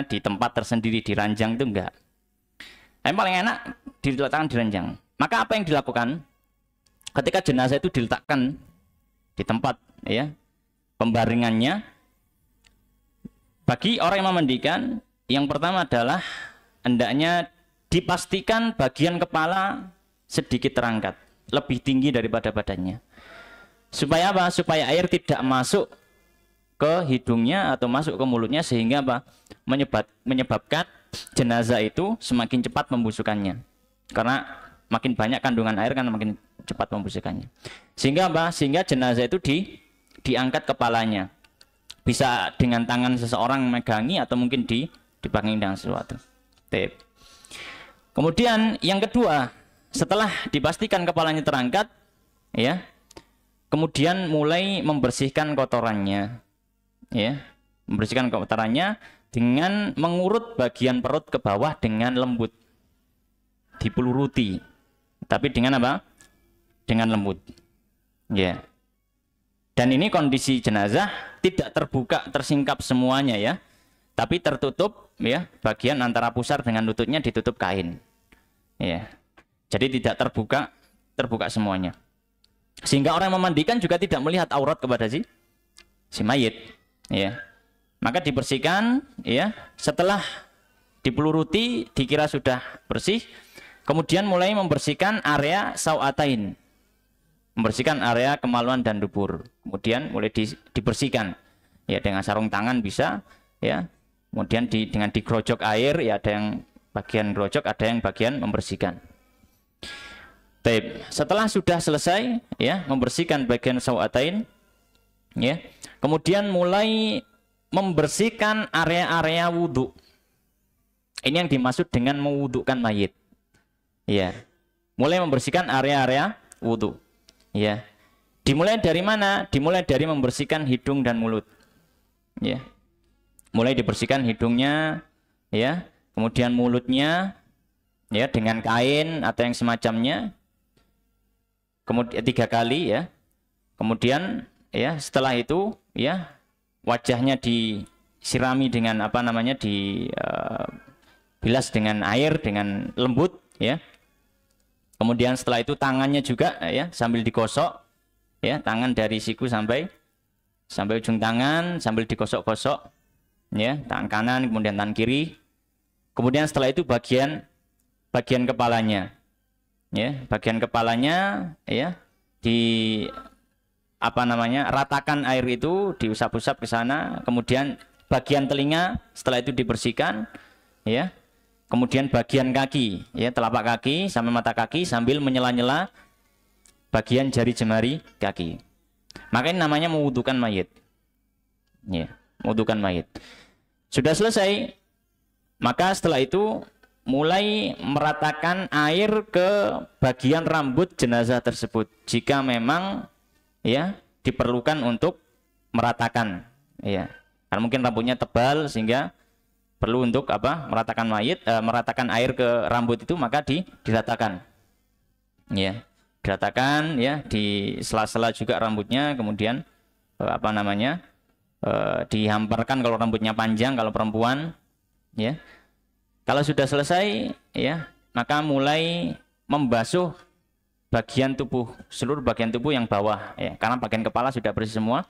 Speaker 1: di tempat tersendiri, di ranjang itu enggak. Yang paling enak diletakkan di ranjang. Maka apa yang dilakukan? Ketika jenazah itu diletakkan di tempat ya pembaringannya, bagi orang yang memandikan, yang pertama adalah hendaknya dipastikan bagian kepala sedikit terangkat, lebih tinggi daripada badannya. Supaya apa? Supaya air tidak masuk ke hidungnya atau masuk ke mulutnya, sehingga apa? Menyebabkan jenazah itu semakin cepat pembusukannya. Karena makin banyak kandungan air kan makin cepat pembusukannya. Sehingga apa? Sehingga jenazah itu diangkat kepalanya. Bisa dengan tangan seseorang megangi atau mungkin dipakai dengan sesuatu. Tip. Kemudian yang kedua, setelah dipastikan kepalanya terangkat, ya, kemudian mulai membersihkan kotorannya, ya, membersihkan kotorannya dengan mengurut bagian perut ke bawah dengan lembut, dipeluruti, tapi dengan apa? Dengan lembut, ya. Dan ini kondisi jenazah tidak terbuka, tersingkap semuanya, ya, tapi tertutup, ya, bagian antara pusar dengan lututnya ditutup kain, ya. Jadi tidak terbuka semuanya, sehingga orang yang memandikan juga tidak melihat aurat kepada si mayit, ya. Maka dibersihkan, ya. Setelah dipeluruti dikira sudah bersih, kemudian mulai membersihkan area sauatain, membersihkan area kemaluan dan dubur. Kemudian mulai dibersihkan, ya, dengan sarung tangan bisa, ya. Kemudian dengan digerojok air, ya, ada yang bagian gerojok, ada yang bagian membersihkan. Baik, setelah sudah selesai, ya, membersihkan bagian sauatain, ya, kemudian mulai membersihkan area-area wudhu. Ini yang dimaksud dengan mewudhukan mayit, ya. Mulai membersihkan area-area wudhu, ya. Dimulai dari mana? Dimulai dari membersihkan hidung dan mulut, ya. Mulai dibersihkan hidungnya, ya, kemudian mulutnya, ya, dengan kain atau yang semacamnya. Kemudian 3 kali, ya. Kemudian, ya, setelah itu, ya, wajahnya disirami dengan apa namanya, bilas dengan air dengan lembut, ya. Kemudian setelah itu tangannya juga, ya, sambil digosok, ya, tangan dari siku sampai ujung tangan sambil digosok-gosok, ya, tangan kanan kemudian tangan kiri. Kemudian setelah itu bagian kepalanya, ya, bagian kepalanya, ya, di apa namanya, ratakan air itu, diusap-usap ke sana. Kemudian bagian telinga setelah itu dibersihkan, ya. Kemudian bagian kaki, ya, telapak kaki sampai mata kaki sambil menyela-nyela bagian jari jemari kaki. Maka ini namanya mewudhukan mayit, ya, mewudhukan mayit. Sudah selesai, maka setelah itu mulai meratakan air ke bagian rambut jenazah tersebut jika memang, ya, diperlukan untuk meratakan, ya. Karena mungkin rambutnya tebal sehingga perlu untuk apa? Meratakan mayit, meratakan air ke rambut itu, maka diratakan, ya, diratakan, ya, di sela-sela juga rambutnya. Kemudian apa namanya, dihamparkan kalau rambutnya panjang, kalau perempuan, ya. Kalau sudah selesai, ya, maka mulai membasuh bagian tubuh, seluruh bagian tubuh yang bawah, ya, karena bagian kepala sudah bersih semua.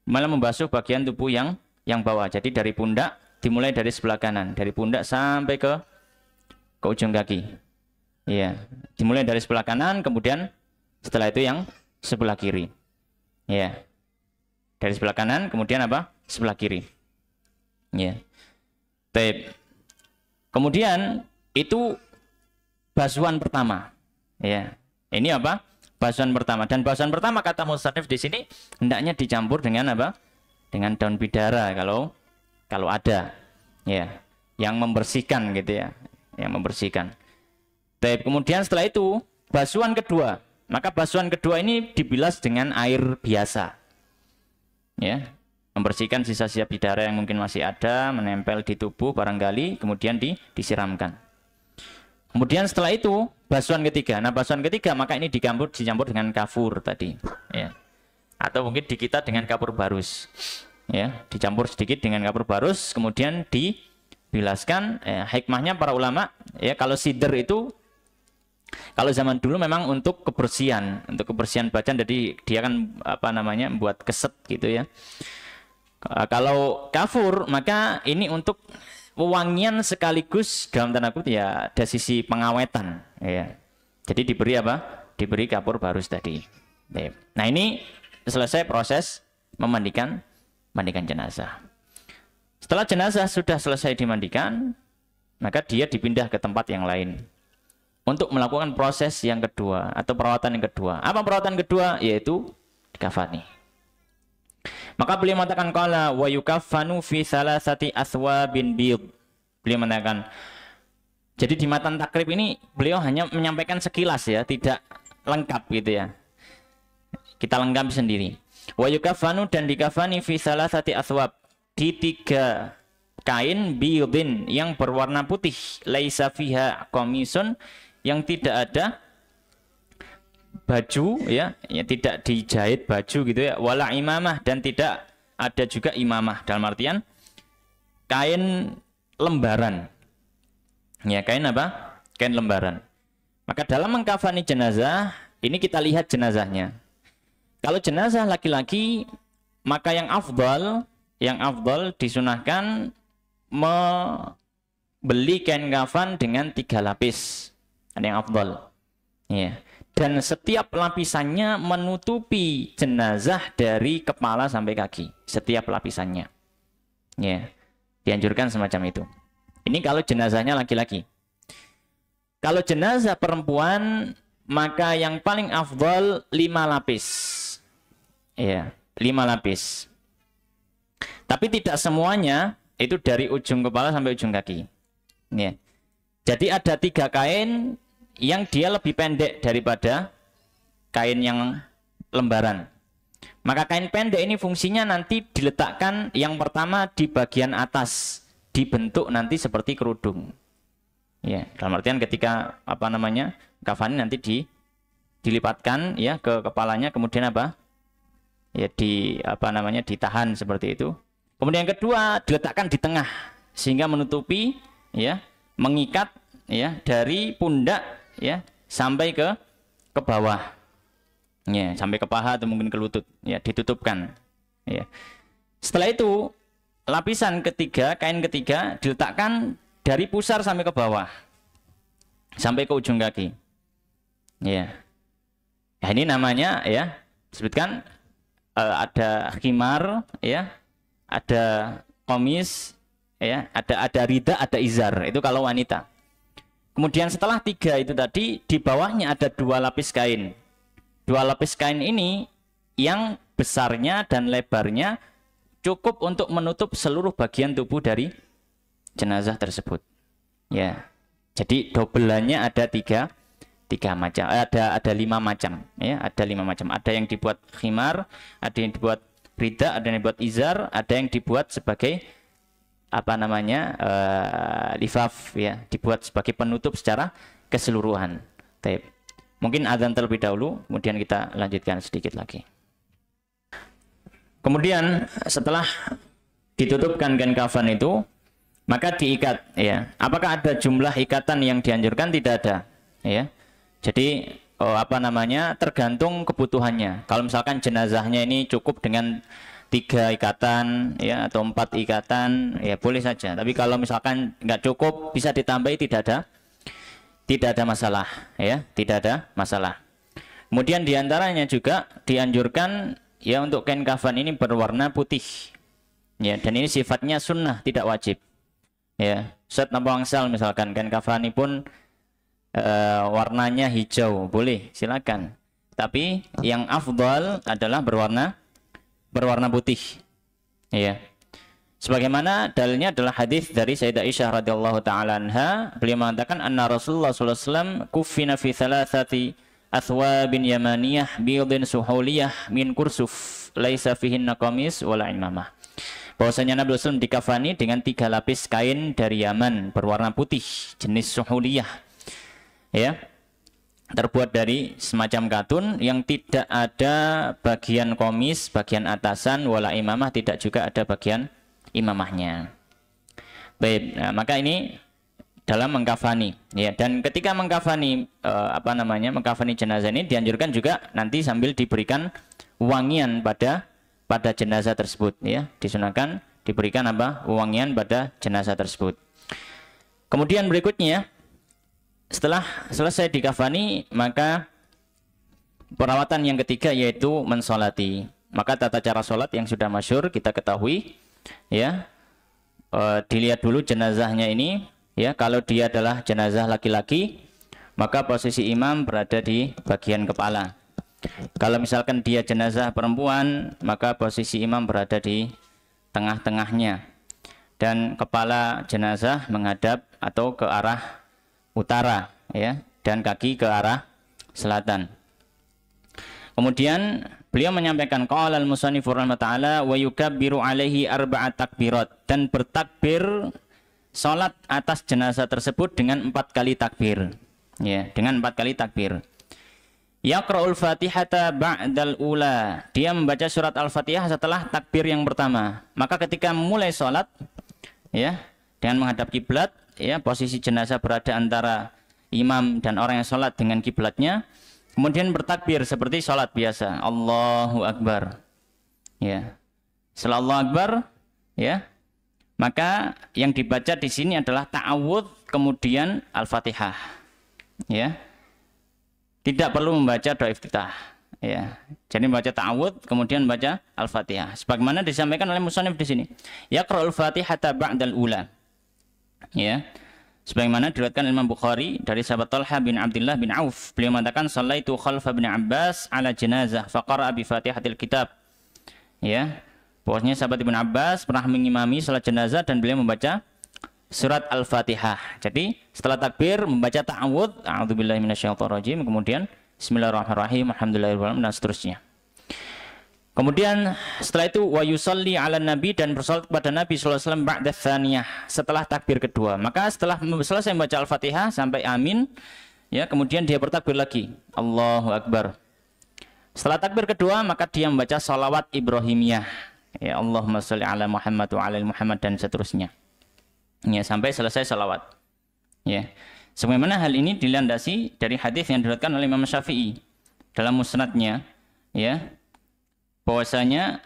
Speaker 1: Malah membasuh bagian tubuh yang bawah. Jadi dari pundak, dimulai dari sebelah kanan, dari pundak sampai ke ujung kaki, ya, dimulai dari sebelah kanan, kemudian setelah itu yang sebelah kiri, ya, dari sebelah kanan kemudian apa? Sebelah kiri, ya. Baik. Kemudian itu basuhan pertama, ya. Ini apa? Basuhan pertama. Dan basuhan pertama kata musannif di sini hendaknya dicampur dengan apa? Dengan daun bidara kalau ada, ya, yang membersihkan gitu, ya, yang membersihkan. Baik, kemudian setelah itu basuhan kedua. Maka basuhan kedua ini dibilas dengan air biasa, ya. Membersihkan sisa-sisa bidara yang mungkin masih ada menempel di tubuh barangkali, kemudian disiramkan. Kemudian setelah itu basuhan ketiga. Nah, basuhan ketiga maka ini dicampur dengan kafur tadi, ya. Atau mungkin di kita dengan kapur barus, ya, dicampur sedikit dengan kapur barus, kemudian dibilaskan. Hikmahnya para ulama, ya, kalau sidr itu kalau zaman dulu memang untuk kebersihan badan, jadi dia kan apa namanya, buat keset gitu, ya. Kalau kafur maka ini untuk wewangian sekaligus dalam tanda kutip, ya, ada sisi pengawetan, ya. Jadi diberi apa? Diberi kapur barus tadi. Nah, ini selesai proses memandikan jenazah. Setelah jenazah sudah selesai dimandikan, maka dia dipindah ke tempat yang lain untuk melakukan proses yang kedua atau perawatan yang kedua. Apa perawatan kedua? Yaitu dikafani. Maka beliau mengatakan qala wa yukaffanu fi salasati athwabin bid. Beliau mengatakan, jadi di matan takrib ini beliau hanya menyampaikan sekilas ya, tidak lengkap gitu ya. Kita lengkapi sendiri. Wa yukaffanu, dan dikafani fi salasati athwab, di 3 kain bidin yang berwarna putih, laisa fiha qamisun, yang tidak ada baju ya, tidak dijahit baju gitu ya, wala imamah, dan tidak ada juga imamah, dalam artian kain lembaran. Ya, kain apa? Kain lembaran. Maka dalam mengkafani jenazah, ini kita lihat jenazahnya. Kalau jenazah laki-laki, maka yang afdal disunahkan membeli kain kafan dengan 3 lapis. Ada yang afdal. Ya. Dan setiap lapisannya menutupi jenazah dari kepala sampai kaki. Setiap lapisannya. Ya. Dianjurkan semacam itu. Ini kalau jenazahnya laki-laki. Kalau jenazah perempuan, maka yang paling afdal 5 lapis. Ya, 5 lapis. Tapi tidak semuanya itu dari ujung kepala sampai ujung kaki. Ya. Jadi ada 3 kain yang dia lebih pendek daripada kain yang lembaran. Maka kain pendek ini fungsinya nanti diletakkan yang pertama di bagian atas, dibentuk nanti seperti kerudung. Ya, dalam artian ketika kafani nanti dilipatkan ya ke kepalanya, kemudian ya ditahan seperti itu. Kemudian yang kedua diletakkan di tengah sehingga menutupi ya, mengikat ya dari pundak ya sampai ke bawah. Ya, sampai ke paha atau mungkin ke lutut ya, ditutupkan. Ya. Setelah itu lapisan ketiga, kain ketiga diletakkan dari pusar sampai ke bawah. Sampai ke ujung kaki. Ya. Nah, ini namanya ya, disebutkan ada khimar ya, ada komis ya, ada rida, ada izar. Itu kalau wanita. Kemudian setelah 3 itu tadi, di bawahnya ada 2 lapis kain. 2 lapis kain ini yang besarnya dan lebarnya cukup untuk menutup seluruh bagian tubuh dari jenazah tersebut. Ya. Jadi dobelannya ada 3 macam. Ada 5 macam ya, ada 5 macam. Ada yang dibuat khimar, ada yang dibuat rida, ada yang dibuat izar, ada yang dibuat sebagai lifaf ya, dibuat sebagai penutup secara keseluruhan. Taib. Mungkin azan terlebih dahulu, kemudian kita lanjutkan sedikit lagi. Kemudian setelah ditutupkan kain kafan itu, maka diikat ya. Apakah ada jumlah ikatan yang dianjurkan? Tidak ada ya. Jadi tergantung kebutuhannya. Kalau misalkan jenazahnya ini cukup dengan 3 ikatan ya, atau 4 ikatan ya, boleh saja. Tapi kalau misalkan nggak cukup, bisa ditambahi, tidak ada masalah ya, tidak ada masalah. Kemudian diantaranya juga dianjurkan ya untuk kain kafan ini berwarna putih ya, dan ini sifatnya sunnah, tidak wajib ya. Ustaz Napa Wangsal misalkan kain kafan ini pun warnanya hijau, boleh, silakan. Tapi yang afdal adalah berwarna putih. Ya. Sebagaimana dalilnya adalah hadis dari Sayyidah Aisyah radhiyallahu taala anha, beliau mengatakan anna Rasulullah sallallahu alaihi wasallam kuffina fi thalathati athwabin yamaniyah bidin suhuliyah min kursuf laisa fihinna qamis wala imamah. Bahwasanya Nabi sallallahu dikafani dengan 3 lapis kain dari Yaman berwarna putih jenis suhuliyah. Ya. Terbuat dari semacam katun yang tidak ada bagian komis, bagian atasan, wala imamah, tidak juga ada bagian imamahnya. Baik, nah, maka ini dalam mengkafani ya, dan ketika mengkafani mengkafani jenazah ini dianjurkan juga nanti sambil diberikan wangian pada jenazah tersebut ya, disunahkan diberikan wangian pada jenazah tersebut. Kemudian berikutnya, setelah selesai dikafani, maka perawatan yang ketiga yaitu mensolati. Maka tata cara sholat yang sudah masyhur kita ketahui ya, dilihat dulu jenazahnya ini ya. Kalau dia adalah jenazah laki-laki, maka posisi imam berada di bagian kepala. Kalau misalkan dia jenazah perempuan, maka posisi imam berada di tengah-tengahnya dan kepala jenazah menghadap atau ke arah utara, ya, dan kaki ke arah selatan. Kemudian beliau menyampaikan qala al-musannif rahimahullah wa yukabbiru alaihi arba'at takbirat, dan bertakbir salat atas jenazah tersebut dengan 4 kali takbir. Ya, dengan 4 kali takbir. Yaqra'ul Fatihata ba'dal ula. Dia membaca surat Al-Fatihah setelah takbir yang pertama. Maka ketika mulai salat, ya, dengan menghadap kiblat, ya, posisi jenazah berada antara imam dan orang yang salat dengan kiblatnya. Kemudian bertakbir seperti salat biasa. Allahu Akbar. Ya. Setelah Allahu Akbar, ya, maka yang dibaca di sini adalah ta'awudz kemudian Al-Fatihah. Ya. Tidak perlu membaca doa iftitah, ya. Jadi membaca ta'awudz kemudian baca Al-Fatihah. Sebagaimana disampaikan oleh musannif di sini. Yaqra'ul Fatihata ba'dal ula. Ya. Sebagaimana diriwayatkan Imam Bukhari dari sahabat Talha bin Abdullah bin Auf, beliau mengatakan shallaitu khalfa bin Abbas ala jenazah faqara'a bi Fatihatil kitab. Ya. Bahwasanya sahabat Ibnu Abbas pernah mengimami salat jenazah dan beliau membaca surat Al-Fatihah. Jadi setelah takbir membaca ta'awudz, a'udzubillahi minasyaitonirrajim, kemudian bismillahirrahmanirrahim, alhamdulillahirabbil alamin, dan seterusnya. Kemudian setelah itu wa yusalli 'alan nabi, dan bersalat kepada Nabi sallallahu alaihi wasallam ba'da tsaniyah, setelah takbir kedua. Maka setelah selesai membaca Al-Fatihah sampai amin, ya, kemudian dia bertakbir lagi, Allahu Akbar. Setelah takbir kedua maka dia membaca shalawat Ibrahimiyah, ya, Allahumma shalli 'ala Muhammad wa 'ala Muhammad, dan seterusnya. Ya, sampai selesai salawat. Ya. Sebagaimana hal ini dilandasi dari hadis yang diriwayatkan oleh Imam Syafi'i dalam musnadnya, ya, bahwasanya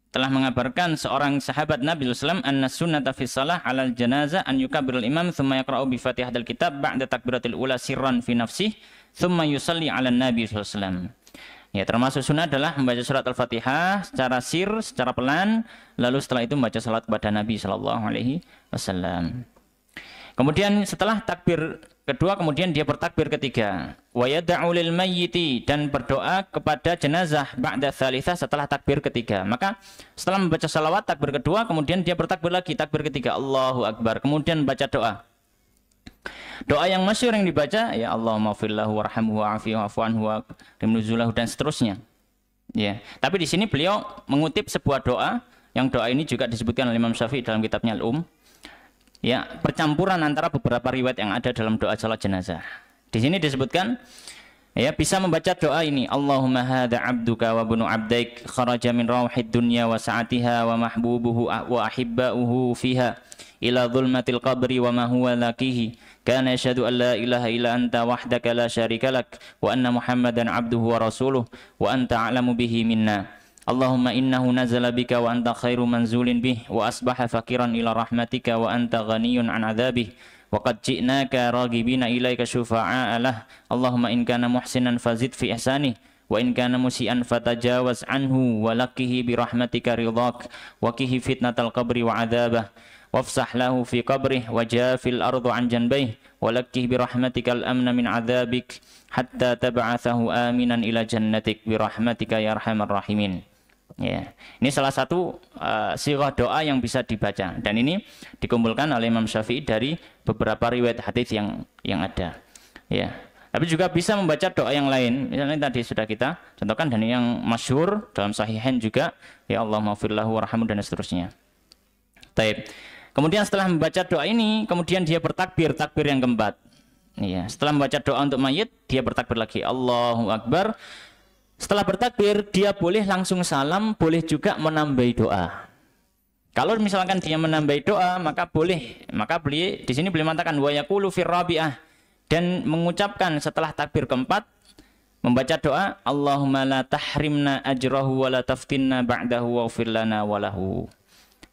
Speaker 1: telah mengabarkan seorang sahabat Nabi sallallahu alaihi wasallam anna sunnata fi shalah 'alal janazah an yukabbirul imam thumma yaqra'u bi Fatihatil kitab ba'da takbiratil ula sirran fi nafsihi thumma yusalli 'alan nabi sallallahu alaihi wasallam. Ya, termasuk sunnah adalah membaca surat Al-Fatihah secara sir, secara pelan, lalu setelah itu membaca salat kepada Nabi sallallahu alaihi wasallam. Kemudian setelah takbir kedua, kemudian dia bertakbir ketiga. Wa yad'u lil mayyiti, dan berdoa kepada jenazah ba'da tsalitsah, setelah takbir ketiga. Maka setelah membaca salawat takbir kedua, kemudian dia bertakbir lagi takbir ketiga, Allahu Akbar. Kemudian baca doa. Doa yang masyhur yang dibaca, ya Allahumma fillahu warhamhu wa'afihi wa'fu anhu wa rimnuzulahu, dan seterusnya. Ya, tapi di sini beliau mengutip sebuah doa, yang doa ini juga disebutkan oleh Imam Syafi'i dalam kitabnya Al-Um. Ya, percampuran antara beberapa riwayat yang ada dalam doa salat jenazah. Di sini disebutkan, ya, bisa membaca doa ini, Allahumma hadza 'abduka wa ibnu 'abdaik kharaja min rawhid dunya wa sa'atiha wa mahbubuhu wa ahibba'uhu fiha ila dhulmatil qabri wa ma huwa laqihi kana yashhadu an la ilaha illa anta wahdaka la syarika lak wa anna muhammadan 'abduhu wa rasuluh wa anta a'lamu bihi minna. Allahumma innahu nazala bika wa anta khairu manzulin bih wa asbaha fakiran ila rahmatika wa anta ghaniyun an adzabih wa qad ji'naka raghibina ilaika syufa'a lah. Allahumma in kana muhsinan fazid fi ihsanih wa in kana musian fatajawaz anhu wa laqihi bi rahmatika ridhak wa qihi fitnatal qabri wa adzabah wafsah lahu fi qabrih wa jafil ardu an janbayh wa laqqih bi rahmatikal amna min adzabik hatta tab'athahu aminan ila jannatik bi rahmatika ya arhamar rahimin. Ya, ini salah satu sirah doa yang bisa dibaca, dan ini dikumpulkan oleh Imam Syafi'i dari beberapa riwayat hadis yang ada. Ya, tapi juga bisa membaca doa yang lain, misalnya tadi sudah kita contohkan, dan yang masyhur dalam Sahihain juga, ya Allahumma firlahu warhamhu, dan seterusnya. Taib. Kemudian setelah membaca doa ini, kemudian dia bertakbir, takbir yang keempat. Ya, setelah membaca doa untuk mayit, dia bertakbir lagi, Allahu Akbar. Setelah bertakbir, dia boleh langsung salam, boleh juga menambahi doa. Kalau misalkan dia menambahi doa, maka boleh. Maka beliau di sini beliau mengatakan wa yaqulu fir rabi'ah, dan mengucapkan setelah takbir keempat, membaca doa, Allahumma la tahrimna ajrahu wa la taftinna ba'dahu waghfir lana wa lahu.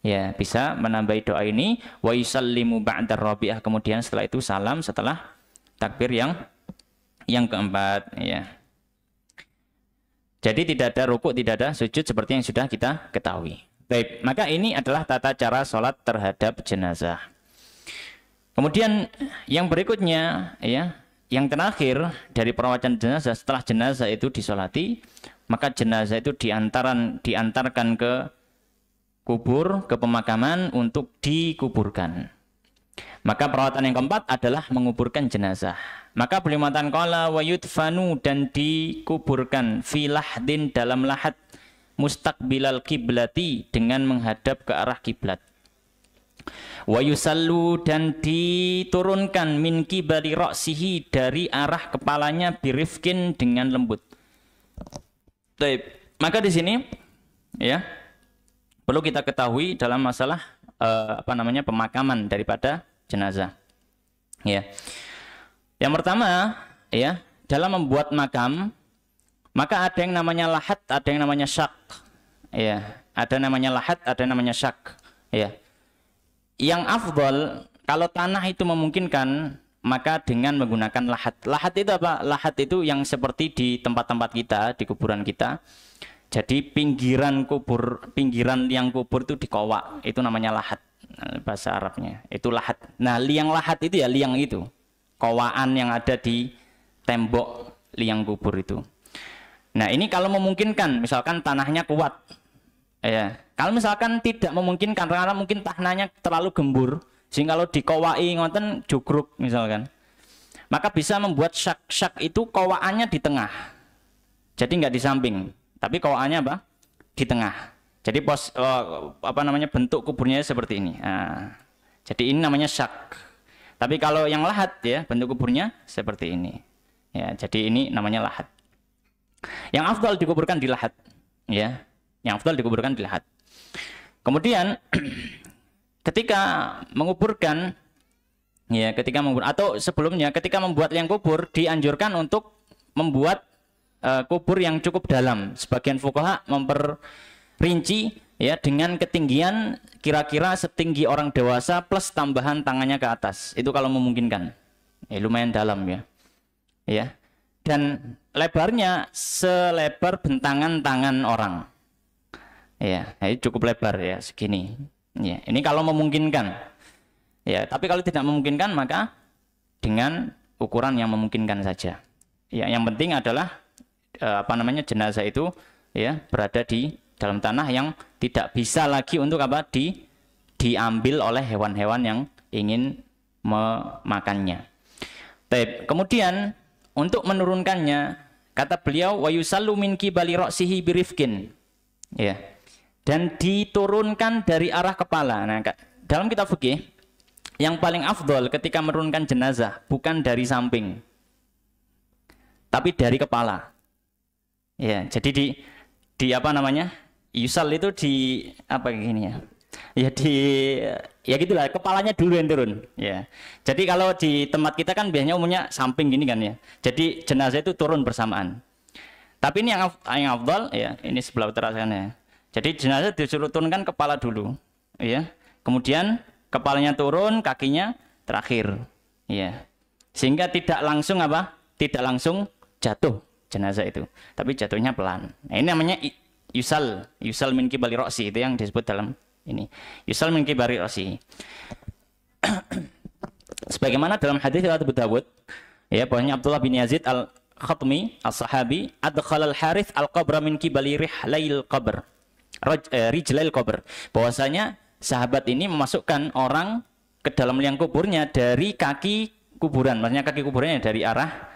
Speaker 1: Ya, bisa menambahi doa ini, wa yusallimu ba'dar rabi'ah, kemudian setelah itu salam setelah takbir yang keempat, ya. Jadi tidak ada rukuk, tidak ada sujud seperti yang sudah kita ketahui. Baik, maka ini adalah tata cara sholat terhadap jenazah. Kemudian yang berikutnya, ya, yang terakhir dari perawatan jenazah, setelah jenazah itu disolati, maka jenazah itu diantarkan ke kubur, ke pemakaman untuk dikuburkan. Maka perawatan yang keempat adalah menguburkan jenazah. Maka beliau mengatakan qala wa yudfanu, dan dikuburkan fi lahdin, dalam lahat, mustaqbilal kiblati, dengan menghadap ke arah kiblat. Wa yusallu, dan diturunkan min kibali ra'sihi, dari arah kepalanya, birifkin, dengan lembut. Baik. Maka di sini ya perlu kita ketahui dalam masalah pemakaman daripada jenazah. Ya. Yang pertama, ya, dalam membuat makam, maka ada yang namanya lahat, ada yang namanya syak. Ya, ada namanya lahat, ada yang namanya syak. Ya. Yang afdal kalau tanah itu memungkinkan, maka dengan menggunakan lahat. Lahat itu apa? Lahat itu yang seperti di tempat-tempat kita, di kuburan kita. Jadi pinggiran liang kubur itu dikowak, itu namanya lahat, bahasa Arabnya. Itu lahat. Nah, liang lahat itu ya liang itu, kowaan yang ada di tembok liang kubur itu. Nah, ini kalau memungkinkan, misalkan tanahnya kuat. Ya, kalau misalkan tidak memungkinkan karena mungkin tanahnya terlalu gembur, sehingga kalau dikowai ngoten jugruk misalkan, maka bisa membuat syak itu kowaannya di tengah. Jadi nggak di samping, tapi kowaannya apa? Di tengah. Jadi bentuk kuburnya seperti ini. Nah, jadi ini namanya syak. Tapi kalau yang lahat ya, bentuk kuburnya seperti ini. Ya, jadi ini namanya lahat. Yang afdal dikuburkan di lahat, ya. Yang afdal dikuburkan di lahat. Kemudian ketika menguburkan, ya, atau sebelumnya ketika membuat liang kubur dianjurkan untuk membuat kubur yang cukup dalam. Sebagian fuqaha memperinci ya dengan ketinggian kira-kira setinggi orang dewasa plus tambahan tangannya ke atas. Itu kalau memungkinkan. Ya, lumayan dalam ya. Ya. Dan lebarnya selebar bentangan tangan orang. Ya, ini cukup lebar ya, segini. Ya, ini kalau memungkinkan. Ya, tapi kalau tidak memungkinkan maka dengan ukuran yang memungkinkan saja. Ya, yang penting adalah jenazah itu ya berada di dalam tanah yang tidak bisa lagi untuk diambil oleh hewan-hewan yang ingin memakannya. Kemudian untuk menurunkannya, kata beliau wa yusallu min qibali ra'sihi birifkin. Ya. Dan diturunkan dari arah kepala. Nah, dalam kitab fikih yang paling afdol ketika menurunkan jenazah bukan dari samping, tapi dari kepala. Ya, jadi yusal itu gini ya. Ya gitulah, kepalanya dulu yang turun. Ya. Jadi kalau di tempat kita kan biasanya umumnya samping gini kan ya. Jadi jenazah itu turun bersamaan. Tapi ini yang afdal ya, ini sebelah utara sana. Jadi jenazah disuruh turunkan kepala dulu, ya. Kemudian kepalanya turun, kakinya terakhir, ya. Sehingga tidak langsung jatuh jenazah itu, tapi jatuhnya pelan. Nah, ini namanya yusal min qibali ra'si, itu yang disebut dalam ini. Yusal min qibali ra'si. Sebagaimana dalam hadis riwayat Abu Dawud, ya, bahwasanya Abdullah bin Yazid al-Khatmi as-sahabi adkhala al-Harith al-qabra min qibali rihlail qabr. Rijlail qabr, bahwasanya sahabat ini memasukkan orang ke dalam liang kuburnya dari kaki kuburan, maksudnya kaki kuburannya dari arah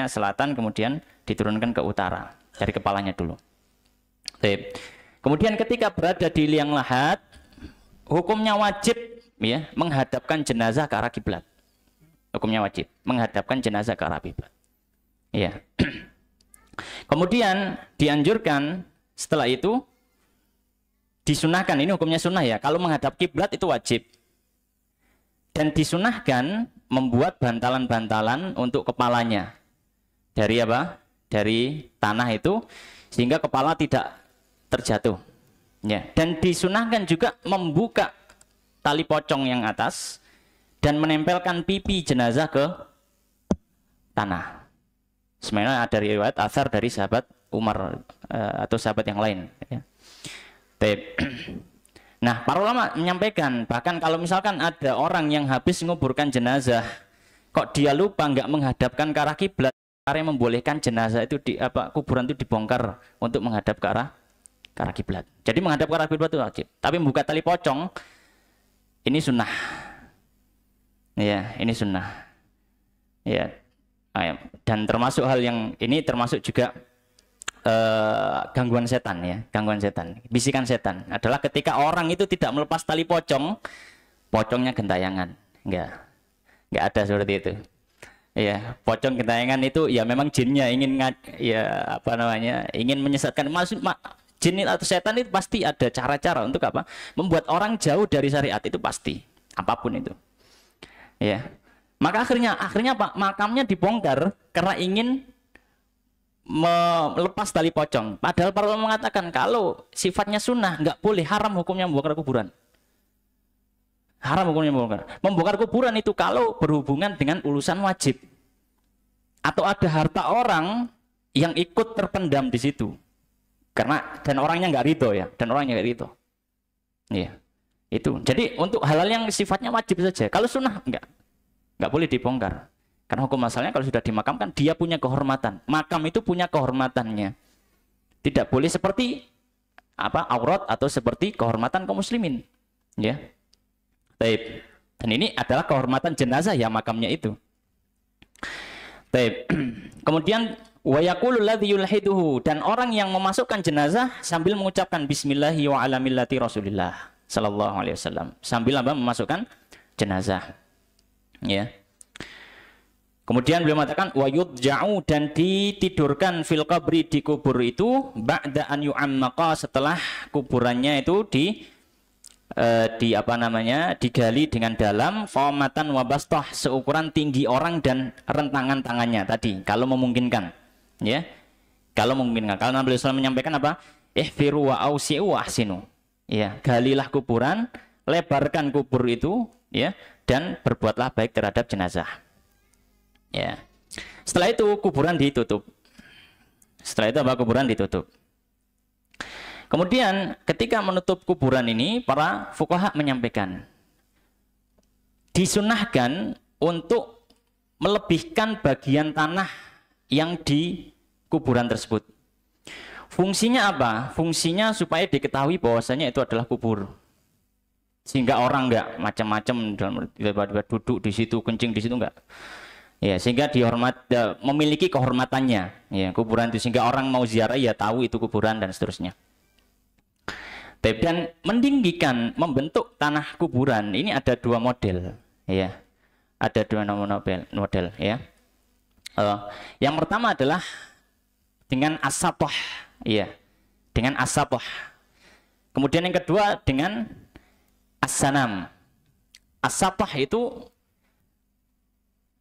Speaker 1: selatan, kemudian diturunkan ke utara dari kepalanya dulu. Kemudian ketika berada di liang lahat, hukumnya wajib ya menghadapkan jenazah ke arah kiblat. Hukumnya wajib menghadapkan jenazah ke arah kiblat. Ya. Kemudian dianjurkan setelah itu disunahkan, ini hukumnya sunnah ya, kalau menghadap kiblat itu wajib. Dan disunahkan membuat bantalan-bantalan untuk kepalanya. Dari apa? Dari tanah itu, sehingga kepala tidak terjatuh. Ya. Dan disunahkan juga membuka tali pocong yang atas dan menempelkan pipi jenazah ke tanah. Sebenarnya ada riwayat asar dari sahabat Umar atau sahabat yang lain. Ya. Nah, para ulama menyampaikan, bahkan kalau misalkan ada orang yang habis menguburkan jenazah, Kok dia lupa nggak menghadapkan ke arah kiblat, yang membolehkan jenazah itu kuburan itu dibongkar untuk menghadap ke arah kiblat. Jadi menghadap ke arah kiblat itu wajib. Tapi membuka tali pocong ini sunnah. Ya, ini sunnah. Ya. Dan termasuk hal yang ini termasuk juga gangguan setan ya, gangguan setan. Bisikan setan adalah ketika orang itu tidak melepas tali pocong, pocongnya gentayangan. Enggak ada seperti itu. Ya, pocong gentayangan itu ya memang jinnya ingin ingin menyesatkan. Jin atau setan itu pasti ada cara-cara untuk apa? Membuat orang jauh dari syariat itu pasti, apapun itu. Ya. Maka akhirnya apa? Makamnya dibongkar karena ingin melepas tali pocong. Padahal para ulama mengatakan kalau sifatnya sunnah nggak boleh, haram hukumnya membongkar kuburan. Haram hukumnya membongkar. Membongkar kuburan itu kalau berhubungan dengan urusan wajib atau ada harta orang yang ikut terpendam di situ. Dan orangnya nggak ridho ya, Iya, itu. Jadi untuk hal-hal yang sifatnya wajib saja. Kalau sunnah nggak boleh dibongkar. Karena hukum asalnya kalau sudah dimakamkan dia punya kehormatan. Makam itu punya kehormatannya. Tidak boleh seperti aurat atau seperti kehormatan kaum muslimin. Ya. Taib. Dan ini adalah kehormatan jenazah ya makamnya itu. Taib. Kemudian wa yaqulul ladzi yulhiduhu, dan orang yang memasukkan jenazah sambil mengucapkan bismillahi wa ala millati Rasulillah sallallahu alaihi wasallam. Sambil memasukkan jenazah. Ya. Kemudian beliau mengatakan wa yudja'u, dan ditidurkan fil qabri, di kubur itu, ba'da an yu'ammaqa, setelah kuburannya itu digali dengan dalam, faumatan wa bastah, seukuran tinggi orang dan rentangan tangannya tadi kalau memungkinkan. Ya. Kalau memungkinkan. Kalau Nabi sallallahu alaihi wasallam menyampaikan apa? Ihfiru wa ausi'u wa ahsinu. Ya, galilah kuburan, lebarkan kubur itu, ya, dan berbuatlah baik terhadap jenazah. Ya. Setelah itu kuburan ditutup. Kuburan ditutup. Kemudian ketika menutup kuburan ini, para fuqaha menyampaikan disunahkan untuk melebihkan bagian tanah yang di kuburan tersebut. Fungsinya apa? Fungsinya supaya diketahui bahwasanya itu adalah kubur. Sehingga orang enggak macam-macam tiba-tiba duduk di situ, kencing di situ enggak. Ya, sehingga memiliki kehormatannya, ya, kuburan itu, sehingga orang mau ziarah ya tahu itu kuburan dan seterusnya. Dan meninggikan, membentuk tanah kuburan ini ada dua model, ya, ada dua model, ya. Yang pertama adalah dengan as-satoh, ya, dengan as-satoh. Kemudian yang kedua dengan as-sanam. As-satoh itu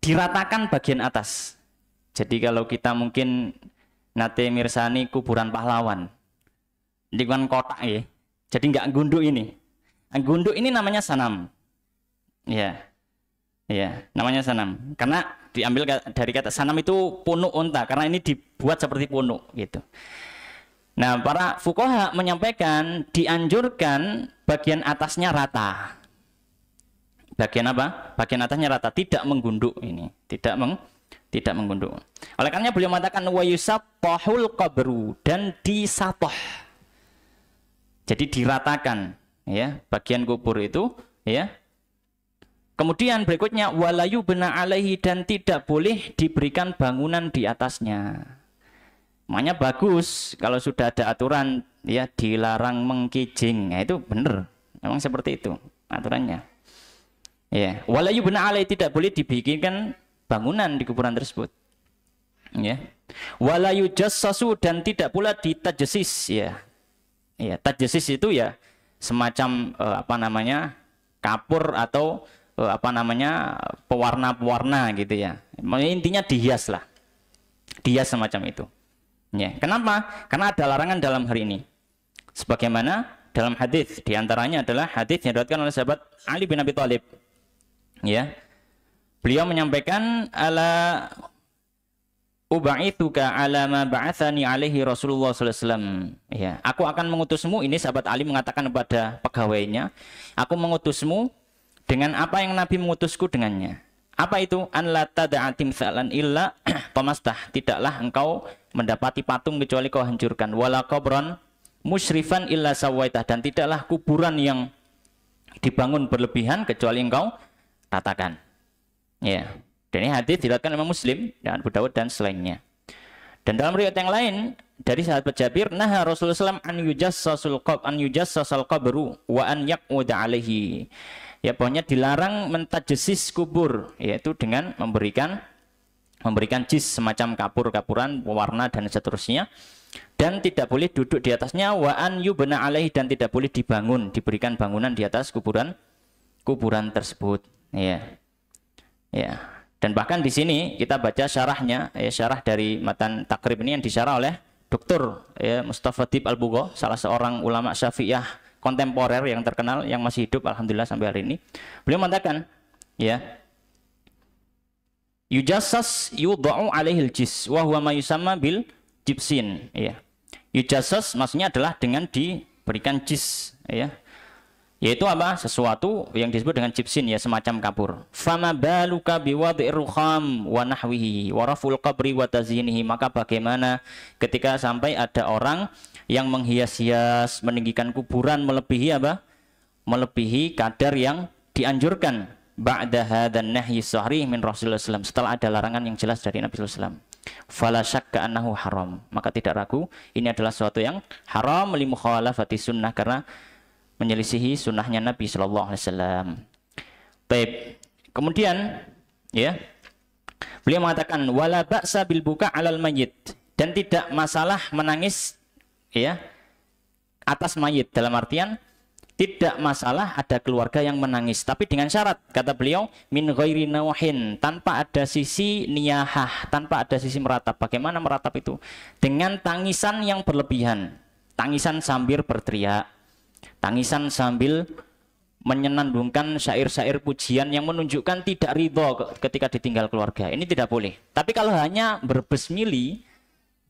Speaker 1: diratakan bagian atas. Jadi kalau kita mungkin nate mirsani kuburan pahlawan, di kan kotak ya. Jadi nggak gunduk ini. Gunduk ini namanya sanam. Ya, ya, namanya sanam. Karena diambil dari kata sanam itu punuk unta. Karena ini dibuat seperti punuk gitu. Nah, para fuqaha menyampaikan dianjurkan bagian atasnya rata. Bagian apa? Bagian atasnya rata, tidak menggunduk ini, tidak menggunduk. Oleh karena beliau mengatakan wa yusattahul qabru, dan disatoh. Jadi diratakan, ya, bagian kubur itu, ya. Kemudian berikutnya walayu bena alaihi, dan tidak boleh diberikan bangunan di atasnya. Makanya bagus kalau sudah ada aturan, ya, dilarang mengkijing. Nah, itu benar. Memang seperti itu aturannya. Ya, walayu bena alai, tidak boleh dibikinkan bangunan di kuburan tersebut. Ya. Walayu jassasu, dan tidak pula ditajassis, ya. Ya, tajassis itu ya semacam kapur atau pewarna-pewarna gitu ya. Intinya dihias lah. Dihias semacam itu. Ya, kenapa? Karena ada larangan dalam hari ini. Sebagaimana dalam hadis, diantaranya adalah hadis yang diriwayatkan oleh sahabat Ali bin Abi Thalib. Ya, beliau menyampaikan ala ubaitsuka ala ma ba'atsani alaihi Rasulullah sallallahu alaihi wasallam. Ya, aku akan mengutusmu, ini sahabat Ali mengatakan kepada pegawainya, aku mengutusmu dengan apa yang Nabi mengutusku dengannya. Apa itu? An la tad'a timsalan illa tamastah. Tidaklah engkau mendapati patung kecuali kau hancurkan. Wala qabran musyrifan illa sawaitah, dan tidaklah kuburan yang dibangun berlebihan kecuali engkau ratakan. Ya. Dan ini hadis diriwayatkan Imam Muslim dan Abu Dawud dan selainnya. Dan dalam riwayat yang lain dari sahabat Jabir, naha Rasulullah SAW an yujassasal qabru wa an yaq'uda alaihi. Ya, pokoknya dilarang mentajesis kubur, yaitu dengan memberikan jis semacam kapur-kapuran warna dan seterusnya, dan tidak boleh duduk di atasnya, wa an yubna alaihi, dan tidak boleh diberikan bangunan di atas kuburan tersebut. Ya. Dan bahkan di sini kita baca syarahnya, syarah dari matan takrib ini yang disyarah oleh Dr. Mustafa Dib Al-Bugho, salah seorang ulama Syafi'iyah kontemporer yang terkenal yang masih hidup alhamdulillah sampai hari ini. Beliau mengatakan, yujassas yudha'u alaihil jis wa huwa ma yusamma bil jibsin. Yujassas maksudnya adalah dengan diberikan jis, yaitu apa? Sesuatu yang disebut dengan jibsin, semacam kapur. Fama baluka biwadhi'ir rukham wa nahwihi wa raful qabri wa tazyinihi. Maka bagaimana ketika sampai ada orang yang menghias-hias, meninggikan kuburan melebihi apa? Melebihi kadar yang dianjurkan. Ba'da hadzal nahyi sahih min Rasulullah SAW. Setelah ada larangan yang jelas dari Nabi SAW. Fala syakka annahu haram. Maka tidak ragu ini adalah sesuatu yang haram li mukhalafati sunnah, karena menyelisihi sunnahnya Nabi Shallallahu Alaihi Wasallam. Baik. Kemudian, beliau mengatakan wala ba'sa bil buka 'alal mayyit, dan tidak masalah menangis atas mayit, dalam artian tidak masalah ada keluarga yang menangis, tapi dengan syarat, kata beliau, min ghairi nawahin, tanpa ada sisi niyahah, tanpa ada sisi meratap. Bagaimana meratap itu? Dengan tangisan yang berlebihan, tangisan sambil berteriak, tangisan sambil menyenandungkan syair-syair pujian yang menunjukkan tidak ridho ketika ditinggal keluarga. Ini tidak boleh. Tapi kalau hanya berbesmili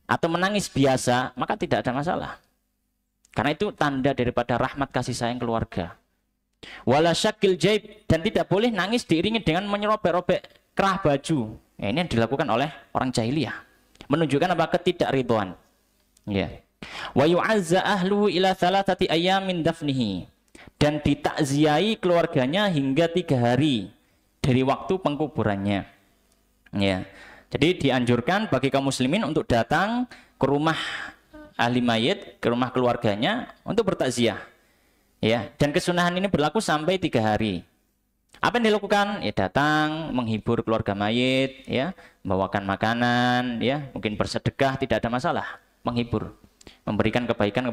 Speaker 1: atau menangis biasa, maka tidak ada masalah. Karena itu tanda daripada rahmat kasih sayang keluarga. Wala syakil jaib, dan tidak boleh nangis diiringi dengan menyerobek-robek kerah baju. Ini yang dilakukan oleh orang jahiliyah. Menunjukkan apa? Ketidakridhoan. Wa yu'azza ahluhu ila thalathati ayyamin dafnihi, dan ditakziai keluarganya hingga 3 hari dari waktu pengkuburannya. Jadi dianjurkan bagi kaum muslimin untuk datang ke rumah ahli mayit, ke rumah keluarganya untuk bertakziah. Dan kesunahan ini berlaku sampai 3 hari. Apa yang dilakukan? Datang menghibur keluarga mayit, membawakan makanan, mungkin bersedekah, tidak ada masalah, menghibur, memberikan kebaikan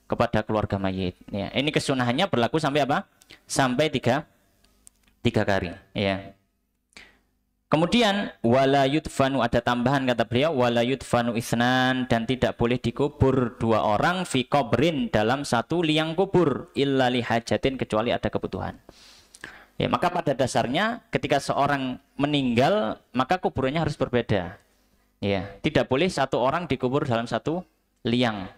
Speaker 1: kepada keluarga mayit. Ini kesunahannya berlaku sampai apa? Sampai 3 kali. Kemudian wala yudfanu, ada tambahan kata beliau, wala yudfanu isnan, dan tidak boleh dikubur 2 orang fi qabrin, dalam 1 liang kubur, illa li hajatin, kecuali ada kebutuhan. Maka pada dasarnya ketika seorang meninggal, maka kuburannya harus berbeda. Tidak boleh 1 orang dikubur dalam 1 liang,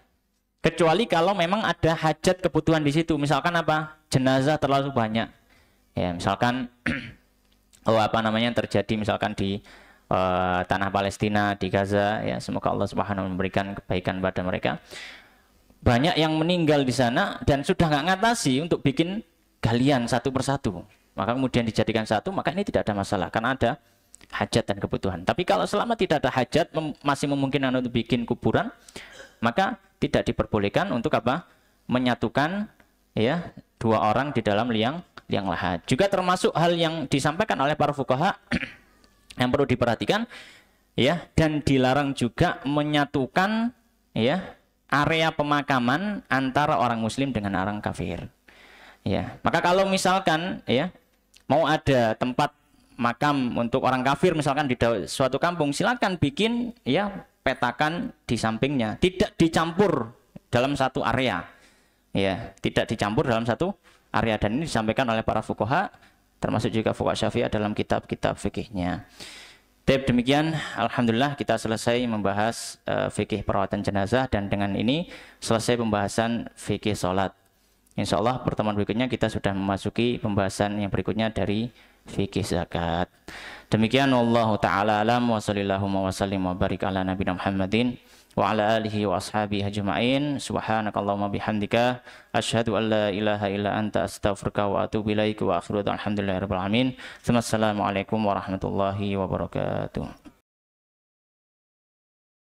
Speaker 1: kecuali kalau memang ada hajat kebutuhan di situ. Misalkan apa? Jenazah terlalu banyak. Misalkan terjadi misalkan di tanah Palestina, di Gaza, semoga Allah Subhanahu memberikan kebaikan pada mereka. Banyak yang meninggal di sana dan sudah nggak ngatasi untuk bikin galian satu persatu, maka kemudian dijadikan satu, maka ini tidak ada masalah karena ada hajat dan kebutuhan. Tapi kalau selama tidak ada hajat, masih memungkinkan untuk bikin kuburan, maka tidak diperbolehkan untuk apa? Menyatukan 2 orang di dalam liang lahat. Juga termasuk hal yang disampaikan oleh para fuqaha yang perlu diperhatikan, dan dilarang juga menyatukan area pemakaman antara orang muslim dengan orang kafir. Maka kalau misalkan mau ada tempat makam untuk orang kafir misalkan di suatu kampung, silakan bikin petakan di sampingnya, tidak dicampur dalam satu area. Tidak dicampur dalam satu area, dan ini disampaikan oleh para fuqaha, termasuk juga fuqaha Syafi'iyah dalam kitab-kitab fikihnya. Demikian, alhamdulillah kita selesai membahas fikih perawatan jenazah, dan dengan ini selesai pembahasan fikih sholat. Insya Allah pertemuan berikutnya kita sudah memasuki pembahasan yang berikutnya dari fikih zakat. Demikian wallahu taala alam wa sallallahu wa sallim wa barik ala nabiyina Muhammadin wa ala alihi wa ashabihi ajma'in. Subhanakallahumma bihamdika asyhadu an la ilaha illa anta astaghfiruka wa atubu ilaik wa akhiru alhamdulillahirabbil alamin. Assalamualaikum warahmatullahi wabarakatuh.